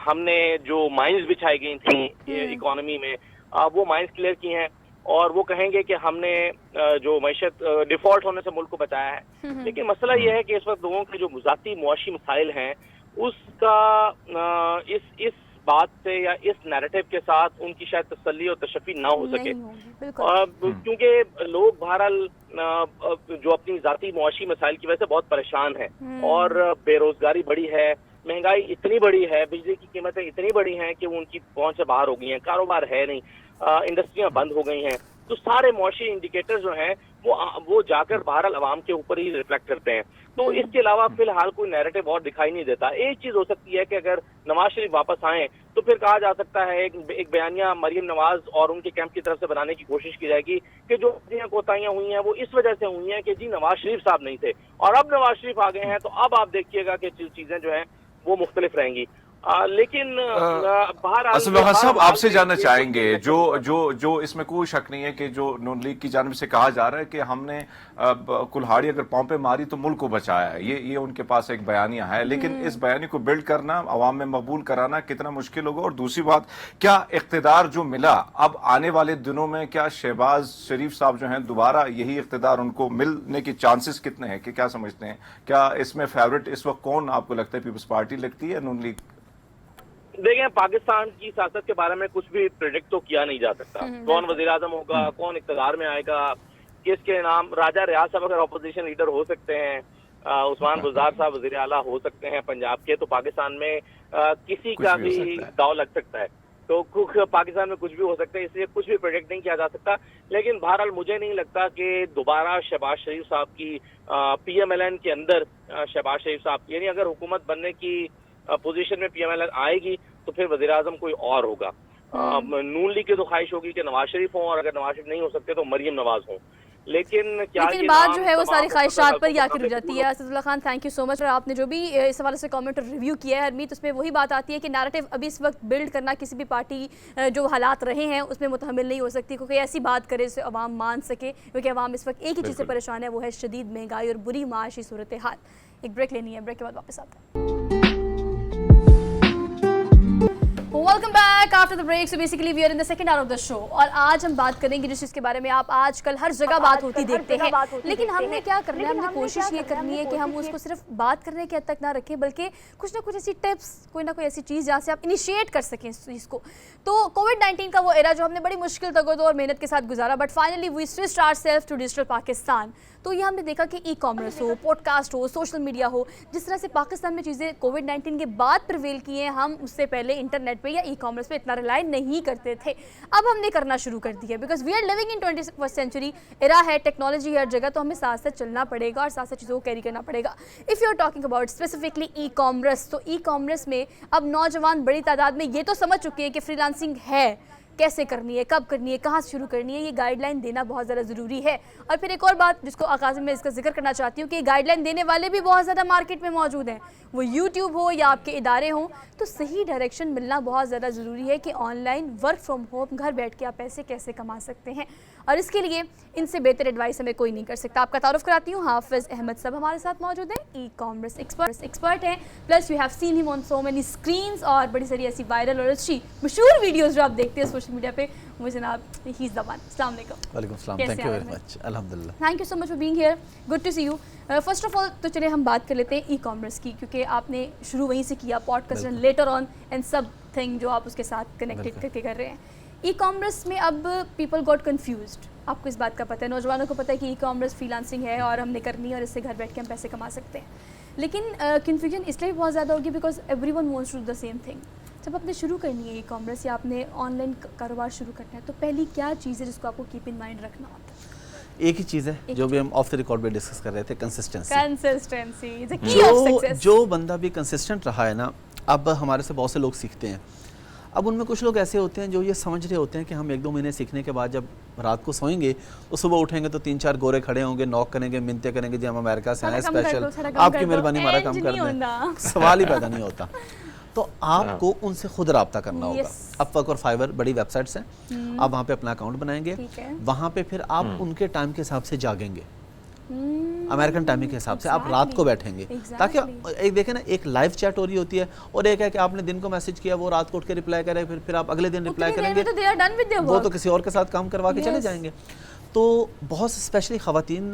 हमने जो माइंस बिछाई गई थी इकोनॉमी में वो माइंस क्लियर की हैं और वो कहेंगे कि हमने जो मैशत डिफॉल्ट होने से मुल्क को बचाया है। लेकिन मसला ये है कि इस वक्त लोगों के जो ज़ाती मुआशी मसाइल हैं उसका इस बात से या इस नैरेटिव के साथ उनकी शायद तसल्ली और तशफ़ी ना हो सके, क्योंकि लोग बहरहाल जो अपनी ज़ाती मुआशी मसाइल की वजह से बहुत परेशान हैं और बेरोजगारी बढ़ी है, महंगाई इतनी बड़ी है, बिजली की कीमतें इतनी बड़ी हैं कि वो उनकी पहुंच से बाहर हो गई हैं, कारोबार है नहीं, इंडस्ट्रियां बंद हो गई हैं। तो सारे मुआशी इंडिकेटर जो हैं वो जाकर बहरहाल अवाम के ऊपर ही रिफ्लेक्ट करते हैं। तो इसके अलावा फिलहाल कोई नैरेटिव और दिखाई नहीं देता। एक चीज हो सकती है कि अगर नवाज शरीफ वापस आए तो फिर कहा जा सकता है एक बयानिया मरियम नवाज और उनके कैंप की तरफ से बनाने की कोशिश की जाएगी कि जो कोताहियां हुई हैं वो इस वजह से हुई हैं कि जी नवाज शरीफ साहब नहीं थे और अब नवाज शरीफ आ गए हैं, तो अब आप देखिएगा कि चीजें जो हैं वो मुख्तलिफ रहेंगी। लेकिन असद साहब आपसे जानना चाहेंगे, जो इसमें कोई शक नहीं है कि जो नून लीग की जानिब से कहा जा रहा है कि हमने कुल्हाड़ी अगर पांव पे मारी तो मुल्क को बचाया है, ये उनके पास एक बयानिया है, लेकिन इस बयानी को बिल्ड करना, अवाम में मकबूल कराना कितना मुश्किल होगा। और दूसरी बात, क्या इख्तिदार जो मिला अब आने वाले दिनों में क्या शहबाज शरीफ साहब जो हैं दोबारा यही इख्तिदार उनको मिलने के चांसेस कितने हैं, कि क्या समझते हैं? क्या इसमें फेवरेट इस वक्त कौन आपको लगता है? पीपल्स पार्टी लगती है, नून लीग? देखें, पाकिस्तान की सियासत के बारे में कुछ भी प्रेडिक्ट तो किया नहीं जा सकता। कौन वजीर आजम होगा, कौन इक़्तिदार में आएगा, किसके नाम, राजा रियाज साहब अगर अपोजिशन लीडर हो सकते हैं, उस्मान बुज़दार साहब वज़ीर आला हो सकते हैं पंजाब के, तो पाकिस्तान में किसी का भी दाव लग सकता है। तो पाकिस्तान में कुछ भी हो सकता है, इसलिए कुछ भी प्रेडिक्ट नहीं किया जा सकता। लेकिन बहरहाल मुझे नहीं लगता कि दोबारा शहबाज शरीफ साहब की PMLN के अंदर शहबाज शरीफ साहब यानी अगर हुकूमत बनने की पोजीशन में PMLN आएगी तो फिर वज़ीर आज़म कोई और होगा। नून लीग की तो ख्वाहिश होगी कि नवाज शरीफ हों और अगर नवाज शरीफ नहीं हो सकते तो मरियम नवाज हों। लेकिन बात जो है वो सारी ख्वाहिशात पर ही आकर जाती है। Asadullah Khan, thank you so much. और आपने जो भी इस हवाले से कमेंट और रिव्यू किया है हरमीत, उसमें वही बात आती है कि नैरेटिव अभी इस वक्त बिल्ड करना किसी भी पार्टी जो हालात रहे हैं उसमें मुतहमिल नहीं हो सकती, क्योंकि ऐसी बात करे जिसे अवाम मान सके, क्योंकि अवाम इस वक्त एक ही चीज़ से परेशान है, वो है शदीद महंगाई और बुरी माशी सूरत हाल। एक ब्रेक लेनी है, ब्रेक के बाद वापस आते हैं। Welcome back after the break. So basically we are in the second hour of the show और आज हम बात करेंगे जिस चीज़ के बारे में आप आजकल हर जगह बात होती देखते हैं, लेकिन हमने क्या करना है, हमने कोशिश ये करनी है कि हम उसको सिर्फ बात करने के हद तक ना रखें, बल्कि कुछ ना कुछ ऐसी टिप्स, कोई ना कोई ऐसी चीज़ जहाँ से आप इनिशिएट कर सकें इस चीज़ को. तो कोविड-19 का वो एरा जो हमने बड़ी मुश्किल तगोदो और मेहनत के साथ गुजारा, but finally we switched ourselves to digital Pakistan. तो ये हमने देखा कि ई कॉमर्स हो, पॉडकास्ट हो, सोशल मीडिया हो, जिस तरह से पाकिस्तान में चीज़ें कोविड-19 के बाद प्रिवेल की हैं, हम उससे पहले इंटरनेट पे या ई कॉमर्स पे इतना रिलाई नहीं करते थे. अब हमने करना शुरू कर दिया because we are living in 21st century. Era है, टेक्नोलॉजी हर जगह, तो हमें साथ साथ चलना पड़ेगा और साथ साथ चीज़ों को कैरी करना पड़ेगा. If you are talking about specifically e commerce, तो ई कॉमर्स में अब नौजवान बड़ी तादाद में ये तो समझ चुके हैं कि फ्रीलांसिंग है, कैसे करनी है, कब करनी है, कहाँ से शुरू करनी है, ये गाइडलाइन देना बहुत ज़्यादा ज़रूरी है. और फिर एक और बात जिसको आगाज़ में इसका जिक्र करना चाहती हूँ कि गाइडलाइन देने वाले भी बहुत ज़्यादा मार्केट में मौजूद हैं, वो यूट्यूब हो या आपके इदारे हों. तो सही डायरेक्शन मिलना बहुत ज़्यादा ज़रूरी है कि ऑनलाइन वर्क फ्रॉम होम घर बैठ के आप पैसे कैसे कमा सकते हैं, और इसके लिए इनसे बेहतर एडवाइस हमें कोई नहीं कर सकता. आपका तारुफ कराती हूँ, हाफिज़ अहमद साहब हमारे साथ मौजूद हैं, ई कॉमर्स एक्सपर्ट हैं, plus you have seen him on so many screens और बड़ी सारी ऐसी वायरल और अच्छी मशहूर वीडियोज़ जो आप देखते हैं सोशल मीडिया पे. वो जनाब ही इज़ द वन. अस्सलाम वालेकुम. वालेकुम सलाम. Thank you very much. अल्हम्दुलिल्लाह. Thank you so much for being here. Good to see you. First of all तो चलिए हम बात कर लेते हैं ई कॉमर्स की, क्योंकि आपने शुरू वहीं से किया, podcast and later on and सब थिंग जो आप उसके साथ कनेक्टेड करके कर रहे हैं. ई कॉमर्स में अब पीपल गॉट कन्फ्यूज्ड. आपको इस बात का पता है, नौजवानों को पता है कि ई कॉमर्स फ्रीलांसिंग है और हमने करनी है और इससे घर बैठ के हम पैसे कमा सकते हैं, लेकिन कन्फ्यूजन इसलिए भी बहुत ज़्यादा होगी because everyone wants to do the same thing. जब आपने शुरू करनी है ई कॉमर्स या आपने ऑनलाइन कारोबार शुरू करना है, तो पहली क्या चीज़ है जिसको आपको कीप इन माइंड रखना होता है? एक ही चीज़ है जो भी हम ऑफ द रिकॉर्ड में डिस्कस कर रहे थे, कंसिस्टेंसी. जो बंदा भी कंसिस्टेंट रहा है ना, अब हमारे से बहुत से लोग सीखते हैं. अब उनमें कुछ लोग ऐसे होते हैं जो ये समझ रहे होते हैं कि हम 1-2 महीने सीखने के बाद जब रात को सोएंगे तो सुबह उठेंगे तो 3-4 गोरे खड़े होंगे, नॉक करेंगे, मिन्नतें करेंगे, जी हम अमेरिका से आए स्पेशल, आपकी मेहरबानी हमारा काम कर दें. सवाल ही पैदा नहीं होता. तो आपको उनसे खुद रब्ता करना होगा. अपवर्क और फाइवर बड़ी वेबसाइट्स हैं, आप वहाँ पे अपना अकाउंट बनाएंगे, वहाँ पे फिर आप उनके टाइम के हिसाब से जागेंगे, अमेरिकन टाइमिंग के हिसाब से आप रात को बैठेंगे, ताकि एक देखें ना, एक लाइव चैट हो रही होती है और एक है कि आपने दिन को मैसेज किया, वो रात को उठ के रिप्लाई करे, फिर आप अगले दिन रिप्लाई करेंगे, वो तो किसी और के साथ काम करवा के चले जाएंगे. तो बहुत स्पेशली ख़वातीन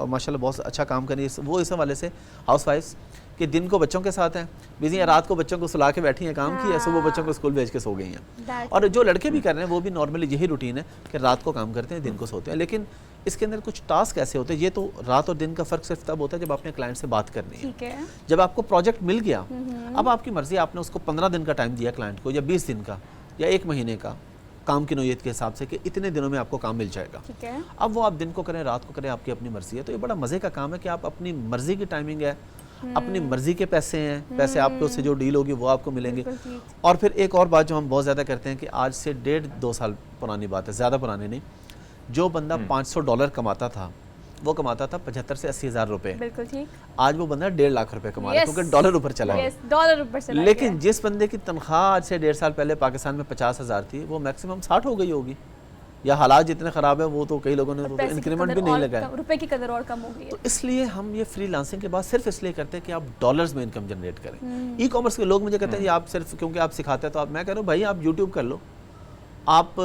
माशाल्लाह बहुत अच्छा काम करें, वो इस हवाले से हाउस वाइफ्स कि दिन को बच्चों के साथ हैं बिजी हैं, रात को बच्चों को सुला के बैठी हैं, काम किया, सुबह बच्चों को स्कूल भेज के सो गई हैं. और जो लड़के भी कर रहे हैं वो भी नॉर्मली यही रूटीन है कि रात को काम करते हैं, दिन को सोते हैं. लेकिन इसके अंदर कुछ टास्क ऐसे होते हैं, ये तो रात और दिन का फ़र्क सिर्फ तब होता है जब आपने क्लाइंट से बात करनी है. जब आपको प्रोजेक्ट मिल गया, अब आपकी मर्ज़ी, आपने उसको 15 दिन का टाइम दिया क्लाइंट को, या 20 दिन का, या 1 महीने का, काम की नौयत के हिसाब से कि इतने दिनों में आपको काम मिल जाएगा. अब वो आप दिन को करें, रात को करें, आपकी अपनी मर्ज़ी है. तो ये बड़ा मज़े का काम है कि आप अपनी मर्ज़ी की टाइमिंग है, अपनी मर्ज़ी के पैसे हैं, पैसे आपको उससे जो डील होगी वो आपको मिलेंगे. और फिर एक और बात जो हम बहुत ज़्यादा करते हैं कि आज से 1.5-2 साल पुरानी बात है, ज़्यादा पुरानी नहीं, जो बंदा $500 कमाता था वो कमाता था 75 से 80 हज़ार रुपए. बिल्कुल ठीक. आज वो बंदा 1.5 लाख रुपए कमा रहा है, क्योंकि डॉलर ऊपर चला है. लेकिन जिस बंदे की तनख्वाह आज से 1.5 साल पहले पाकिस्तान में 50,000 थी, वो मैक्सिमम 60 हो गई होगी, या हालात जितने ख़राब है वो तो कई लोगों ने तो इंक्रीमेंट भी नहीं लगाया, रुपए की कदर और कम हो गई है. तो इसलिए हम ये फ्रीलांसिंग के बाद सिर्फ इसलिए करते हैं कि आप डॉलर्स में इनकम जनरेट करें. ई कॉमर्स के लोग मुझे कहते हैं आप सिर्फ क्योंकि आप सिखाते हैं, तो आप, मैं कह रहा हूँ भाई आप यूट्यूब कर लो, आप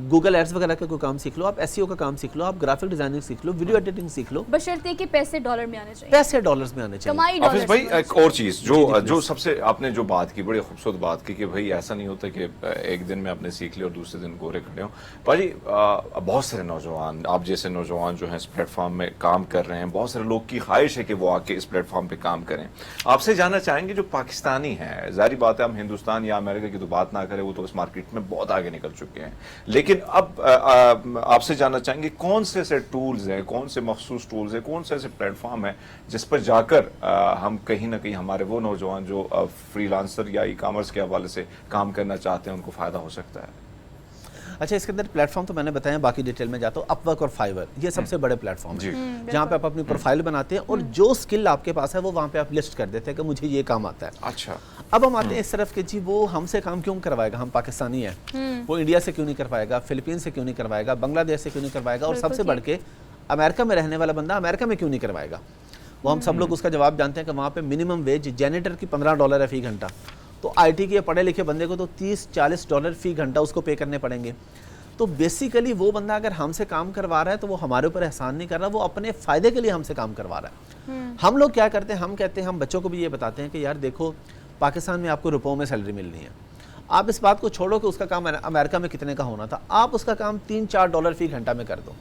गूगल एड्स वगैरह का कोई काम सीख लो, आप एसईओ का काम सीख लो, आप ग्राफिक डिजाइनिंग सीख लो, वीडियो एडिटिंग सीख लो, बशर्ते कि पैसे डॉलर में आने चाहिए, पैसे डॉलर्स में आने चाहिए. हाफिज भाई एक और चीज़ जो सबसे आपने जो बात की, बड़ी खूबसूरत बात की कि भाई ऐसा नहीं होता कि एक दिन में आपने सीख लिया और दूसरे दिन गोरे खड़े हो. भाई बहुत सारे नौजवान, आप जैसे नौजवान जो हैं इस प्लेटफॉर्म में काम कर रहे हैं, बहुत सारे लोग की ख्वाहिश है कि वो आके इस प्लेटफॉर्म पे काम करें. आपसे जानना चाहेंगे जो पाकिस्तानी हैं, ज़ाहिर बात है हम हिंदुस्तान या अमेरिका की तो बात ना करें, वो तो इस मार्केट में बहुत आगे निकल चुके हैं, लेकिन अब आपसे जानना चाहेंगे कौन से ऐसे टूल्स हैं, कौन से मखसूस टूल्स हैं, कौन से ऐसे प्लेटफॉर्म है जिस पर जाकर हम कहीं ना कहीं हमारे वो नौजवान जो फ्रीलांसर या ई कॉमर्स के हवाले से काम करना चाहते हैं उनको फ़ायदा हो सकता है. अच्छा, इसके अंदर प्लेटफॉर्म तो मैंने बताया, बाकी डिटेल में जाता हूँ. अपवर्क और फाइवर ये सबसे बड़े प्लेटफॉर्म हैं जहाँ पे आप अपनी प्रोफाइल बनाते हैं और जो स्किल आपके पास है वो वहाँ पे आप लिस्ट कर देते हैं कि मुझे ये काम आता है. अच्छा, अब हम आते हैं इस तरफ कि जी वो हमसे काम क्यों करवाएगा, हम पाकिस्तानी हैं, वो इंडिया से क्यों नहीं करवाएगा, फिलीपीन से क्यों नहीं करवाएगा, बांग्लादेश से क्यों नहीं करवाएगा, और सबसे बढ़ के अमेरिका में रहने वाला बंदा अमेरिका में क्यों नहीं करवाएगा. वो हम सब लोग उसका जवाब जानते हैं कि वहाँ पे मिनिमम वेज जैनिटर की $15 है फी घंटा, तो IT के पढ़े लिखे बंदे को तो $30-40 फी घंटा उसको पे करने पड़ेंगे। तो बेसिकली वो बंदा अगर हमसे काम करवा रहा है तो वो हमारे ऊपर एहसान नहीं कर रहा, वो अपने फ़ायदे के लिए हमसे काम करवा रहा है। हम लोग क्या करते हैं, हम कहते हैं, हम बच्चों को भी ये बताते हैं कि यार देखो पाकिस्तान में आपको रुपयों में सैलरी मिल रही है, आप इस बात को छोड़ो कि उसका काम अमेरिका में कितने का होना था, आप उसका काम $3-4 फी घंटा में कर दो,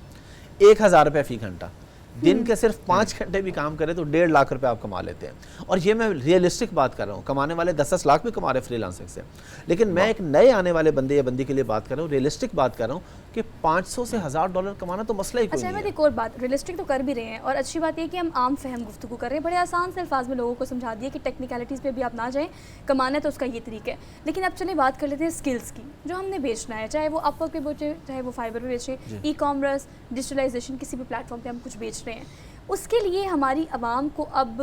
$1000 फी घंटा, दिन के सिर्फ 5 घंटे भी काम करें तो 1.5 लाख रुपए आप कमा लेते हैं। और ये मैं रियलिस्टिक बात कर रहा हूँ, कमाने वाले 10-10 लाख भी कमा रहे फ्रीलांसिंग से, लेकिन मैं एक नए आने वाले बंदे या बंदी के लिए बात कर रहा हूँ, रियलिस्टिक बात कर रहा हूँ कि $500 से $1000 कमाना तो मसला ही कोई अच्छा नहीं मैं है। एक और बात, रियलिस्टिक तो कर भी रहे हैं और अच्छी बात ये है कि हम आम फहम गुफ्तगू कर रहे हैं, बड़े आसान से अल्फाज में लोगों को समझा दिया कि टेक्निकलिटीज़ पे भी आप ना जाएं, कमाना है तो उसका ये तरीका है। लेकिन अब चलिए बात कर लेते हैं स्किल्स की, जो हमने बेचना है, चाहे वो अपवर्क पे बेचे, चाहे वो फाइबर पे बेचे, ई कॉमर्स, डिजिटलाइजेशन, किसी भी प्लेटफॉर्म पे हम कुछ बेच रहे हैं, उसके लिए हमारी आवाम को अब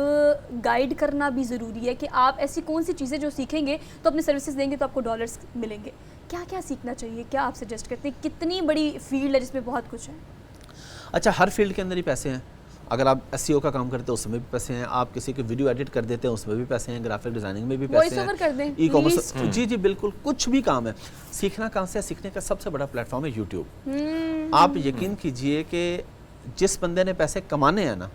गाइड करना भी ज़रूरी है कि आप ऐसी कौन सी चीज़ें जो सीखेंगे तो अपने सर्विसेज देंगे तो आपको डॉलर्स मिलेंगे, क्या क्या सीखना चाहिए, क्या आप सजेस्ट करते हैं? कितनी बड़ी फील्ड है जिसमें बहुत कुछ है। अच्छा, हर फील्ड के अंदर ही पैसे हैं। अगर आप SEO का काम करते हैं उसमें भी पैसे हैं, आप किसी के वीडियो एडिट कर देते हैं उसमें भी पैसे हैं, ग्राफिक डिज़ाइनिंग में भी पैसे वॉइस ओवर कर दें, हैं, ई कॉमर्स, जी जी बिल्कुल, कुछ भी काम है। सीखना कहाँ से है? सीखने का सबसे बड़ा प्लेटफॉर्म है यूट्यूब। आप यकीन कीजिए कि जिस बंदे ने पैसे कमाने हैं ना,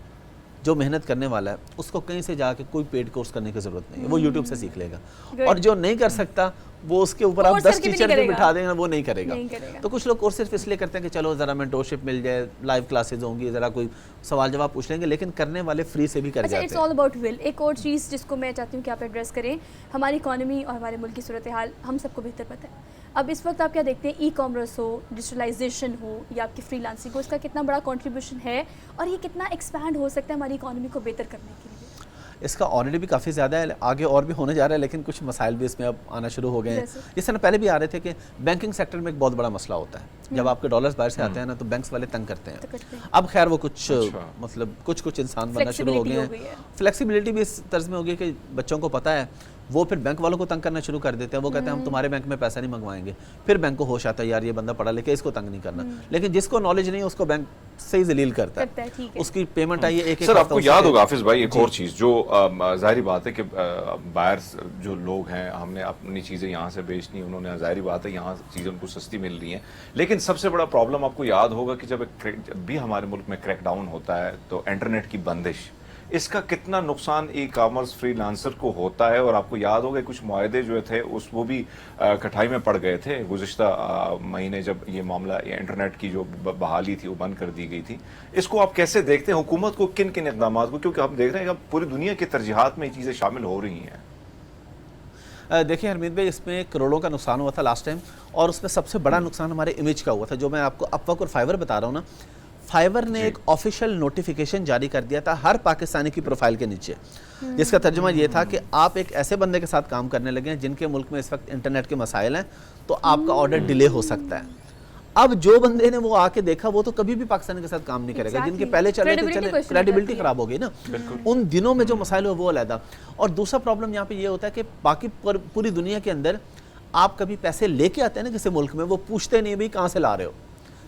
जो मेहनत करने वाला है, उसको कहीं से जाके कोई पेड कोर्स करने की ज़रूरत नहीं है, वो यूट्यूब से सीख लेगा। और जो नहीं कर सकता वो उसके ऊपर आप 10 टीचर भी बिठा देंगे वो नहीं करेगा। तो कुछ लोग कोर्स सिर्फ इसलिए करते हैं कि चलो ज़रा मेंटोरशिप मिल जाए, लाइव क्लासेज होंगी, ज़रा कोई सवाल जवाब पूछ लेंगे, लेकिन करने वाले फ्री से भी कर जाते हैं। It's all about will. एक और चीज़ जिसको मैं चाहती हूँ कि आप एड्रेस करें, हमारी इकॉनमी और हमारे मुल्क की सूरत हाल हम सबको बेहतर पता है। अब इस वक्त आप क्या देखते हैं, ई कॉमर्स हो, डिजिटलाइजेशन हो या आपकी फ्रीलांसिंग हो, इसका कितना बड़ा कंट्रीब्यूशन है और ये कितना एक्सपैंड हो सकता है हमारी इकॉनमी को बेहतर करने के लिए? इसका ऑलरेडी भी काफ़ी ज़्यादा है, आगे और भी होने जा रहा है, लेकिन कुछ मसाइल भी इसमें अब आना शुरू हो गए हैं। जिस तरह पहले भी आ रहे थे कि बैंकिंग सेक्टर में एक बहुत बड़ा मसला होता है, जब आपके डॉलर्स बाहर से आते हैं ना तो बैंक्स वाले तंग करते हैं। अब खैर वो कुछ मतलब कुछ इंसान बनना शुरू हो गए हैं, फ्लेक्सिबिलिटी भी इस तर्ज में हो गई कि बच्चों को पता है, वो फिर बैंक वालों को तंग करना शुरू कर देते हैं। वो कहते हैं हम तुम्हारे बैंक में पैसा नहीं मंगवाएंगे, फिर बैंक को होश आता है यार ये बंदा पढ़ा लिखा, इसको तंग नहीं करना। लेकिन जिसको नॉलेज नहीं है उसको बैंक से ही जलील करता है, उसकी पेमेंट आई है एक। सर आपको याद होगा हाफिज भाई एक और चीज़ जो ज़ाहिर बात है कि बायर्स जो लोग हैं, हमने अपनी चीज़ें यहाँ से बेचनी, उन्होंने ज़ाहिर बात है यहाँ चीज़ें उनको सस्ती मिल रही हैं, लेकिन सबसे बड़ा प्रॉब्लम आपको याद होगा कि जब भी हमारे मुल्क में क्रैकडाउन होता है तो इंटरनेट की बंदिश, इसका कितना नुकसान ई कॉमर्स फ्रीलांसर को होता है। और आपको याद होगा कुछ मुआहदे जो थे उस वो भी कठाई में पड़ गए थे गुज़िश्ता महीने जब ये मामला इंटरनेट की जो बहाली थी वो बंद कर दी गई थी। इसको आप कैसे देखते हैं, हुकूमत को किन किन इक़दामात को, क्योंकि हम देख रहे हैं कि पूरी दुनिया की तरजीहात में ये चीज़ें शामिल हो रही हैं। देखिए हरमीत भाई, इसमें करोड़ों का नुकसान हुआ था लास्ट टाइम, और उसमें सबसे बड़ा नुकसान हमारे इमेज का हुआ था। जो मैं आपको अपवर्क और फाइवर बता रहा हूँ ना, फाइवर ने एक ऑफिशियल नोटिफिकेशन जारी कर दिया था हर पाकिस्तानी की प्रोफाइल के नीचे, जिसका तर्जुमा ये था कि आप एक ऐसे बंदे के साथ काम करने लगे हैं जिनके मुल्क में इस वक्त इंटरनेट के मसाइल हैं, तो आपका ऑर्डर डिले हो सकता है। अब जो बंदे ने वो आके देखा वो तो कभी भी पाकिस्तानी के साथ काम नहीं करेगा। जिनके पहले चले थे, चले, क्रेडिबिलिटी खराब हो गई ना उन दिनों में, जो मसाइल हुए वो अलहदा। और दूसरा प्रॉब्लम यहाँ पे ये होता है कि बाकी पूरी दुनिया के अंदर आप कभी पैसे लेके आते हैं ना किसी मुल्क में, वो पूछते नहीं भाई कहाँ से ला रहे हो,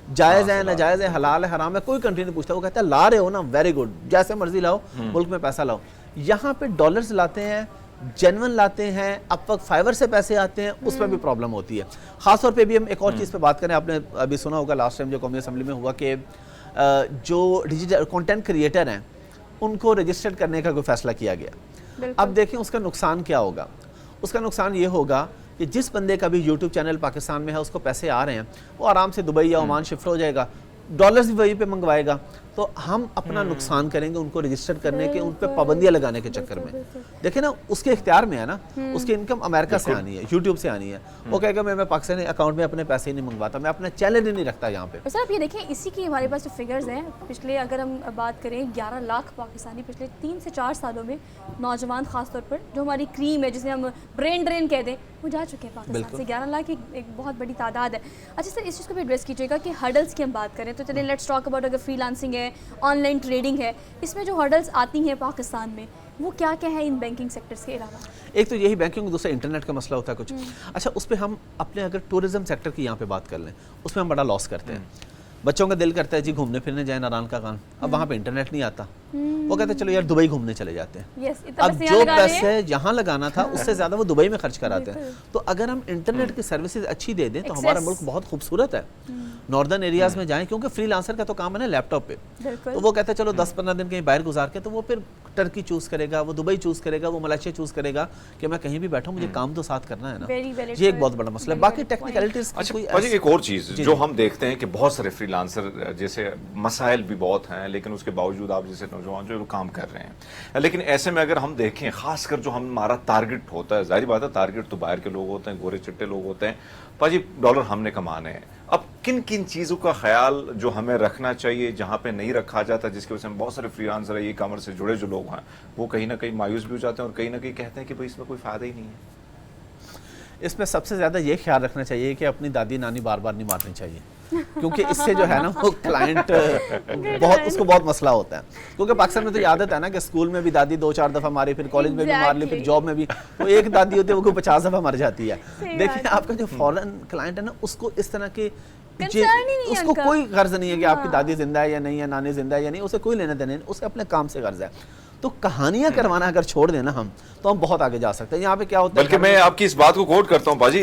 जायज़ है नाजायज़ है, हलाल है हराम है, कोई कंट्री नहीं पूछता। वो कहता है ला रहे हो ना, वेरी गुड, जैसे मर्जी लाओ, मुल्क में पैसा लाओ। यहाँ पे डॉलर्स लाते हैं, जेन्युइन लाते हैं, अपवर्क फाइवर से पैसे आते हैं, उसमें भी प्रॉब्लम होती है। ख़ास तौर पे भी हम एक और चीज़ पे बात करें, आपने अभी सुना होगा लास्ट टाइम जो कौमी असम्बली में हुआ कि जो डिजिटल कंटेंट क्रिएटर हैं उनको रजिस्टर्ड करने का कोई फैसला किया गया। अब देखें उसका नुकसान क्या होगा। उसका नुकसान ये होगा कि जिस बंदे का भी यूट्यूब चैनल पाकिस्तान में है उसको पैसे आ रहे हैं, वो आराम से दुबई या ओमान शिफ्ट हो जाएगा, डॉलर्स भी वहीं पे मंगवाएगा। तो हम अपना नुकसान करेंगे उनको रजिस्टर करने के, उन पर पाबंदियां लगाने के चक्कर में। देखिए ना, उसके इख्तियार में है ना, उसकी इनकम अमेरिका से आनी है, यूट्यूब से आनी है। वो कहेगा मैं पाकिस्तानी अकाउंट में अपने पैसे ही नहीं मंगवाता, मैं अपना चैनल ही नहीं रखता यहाँ पे। सर आप ये देखें, इसी की हमारे पास जो फिगर्स हैं, पिछले अगर हम बात करें 11 लाख पाकिस्तानी पिछले 3 से 4 सालों में, नौजवान खास तौर पर जो हमारी क्रीम है जिसे हम ब्रेन ड्रेन कह दें, वो जा चुके हैं पाकिस्तान से। 11 लाख एक बहुत बड़ी तादाद है। अच्छा सर, इस चीज़ को भी एड्रेस कीजिएगा कि हर्डल्स की हम बात करें तो चलिए लेट्स टॉक अबाउट, अगर फ्रीलांसिंग है, ऑनलाइन ट्रेडिंग है, इसमें जो हर्डल्स आती हैं पाकिस्तान में वो क्या क्या है इन बैंकिंग सेक्टर्स के अलावा? एक तो यही बैंकिंग, दूसरा इंटरनेट का मसला होता है कुछ। अच्छा, उस पर हम अपने अगर टूरिज्म सेक्टर की यहाँ पे बात कर लें, उसमें हम बड़ा लॉस करते हैं। बच्चों का दिल करता है जी घूमने फिरने जाए नारायण का कान, अब वहाँ पे इंटरनेट नहीं आता, वो कहते हैं चलो यार दुबई घूमने चले जाते हैं। यस, इतना अब पैसे यहाँ जो लगा रहे हैं। पैसे यहाँ लगाना था उससे ज़्यादा वो दुबई में खर्च कराते हैं। तो अगर हम इंटरनेट की सर्विसेज अच्छी दे दें तो हमारा Access। मुल्क बहुत खूबसूरत है। नॉर्दर्न एरियाज़ में जाएं, क्योंकि फ्रीलांसर का तो काम है ना लैपटॉप पे, बिल्कुल। तो वो कहते हैं चलो 10-15 दिन कहीं बाहर गुजार के, तो वो फिर टर्की चूज़ करेगा, वो दुबई चूज़ करेगा, वो मलेशिया चूज़ करेगा कि मैं कहीं भी बैठा हूँ, मुझे काम तो साथ करना है ना। Very valid ये एक point, बहुत बड़ा मसला है। very बाकी valid point। टेक्निकलिटीज़ की अच्छा कोई पाजी, एक और चीज़ जी, जो जी। हम देखते हैं कि बहुत सारे फ्रीलांसर जैसे मसाइल भी बहुत हैं, लेकिन उसके बावजूद आप जैसे नौजवान जो काम कर रहे हैं, लेकिन ऐसे में अगर हम देखें खासकर जो हमारा टारगेट होता है, जाहिर बात है टारगेट तो बाहर के लोग होते हैं, गोरे चिट्टे लोग होते हैं, पाजी डॉलर हमने कमाने हैं। अब किन किन चीज़ों का ख्याल जो हमें रखना चाहिए जहाँ पे नहीं रखा जाता, जिसकी वजह से हम बहुत सारे फ्रीलांसर है, ई कॉमर्स से जुड़े जो लोग हैं, वो कहीं ना कहीं मायूस भी हो जाते हैं और कहीं ना कहीं कहते हैं कि भाई इसमें कोई फ़ायदा ही नहीं है। इसमें सबसे ज़्यादा ये ख्याल रखना चाहिए कि अपनी दादी नानी बार बार नहीं मारनी चाहिए, क्योंकि इससे जो है ना वो क्लाइंट उसको बहुत मसला होता है। क्योंकि पाकिस्तान में तो ये आदत है ना कि स्कूल में भी दादी 2-4 दफ़ा मारी, फिर कॉलेज में भी मार ली, फिर Exactly। जॉब में भी, वो एक दादी होती है वो कोई 50 दफ़ा मर जाती है। सही देखिए बात है। आपका जो फॉरेन क्लाइंट है ना, उसको इस तरह के Concern ही नहीं है उसको उनका। कोई गर्ज नहीं है कि आपकी दादी जिंदा है या नहीं है, नानी जिंदा है या नहीं, उसे कोई लेना देना नहीं, उसे अपने काम से गर्ज है। तो कहानियां करवाना अगर छोड़ देना हम, तो हम बहुत आगे जा सकते हैं। यहाँ पे क्या होता है, बल्कि मैं आपकी इस बात को कोट करता हूँ पाजी,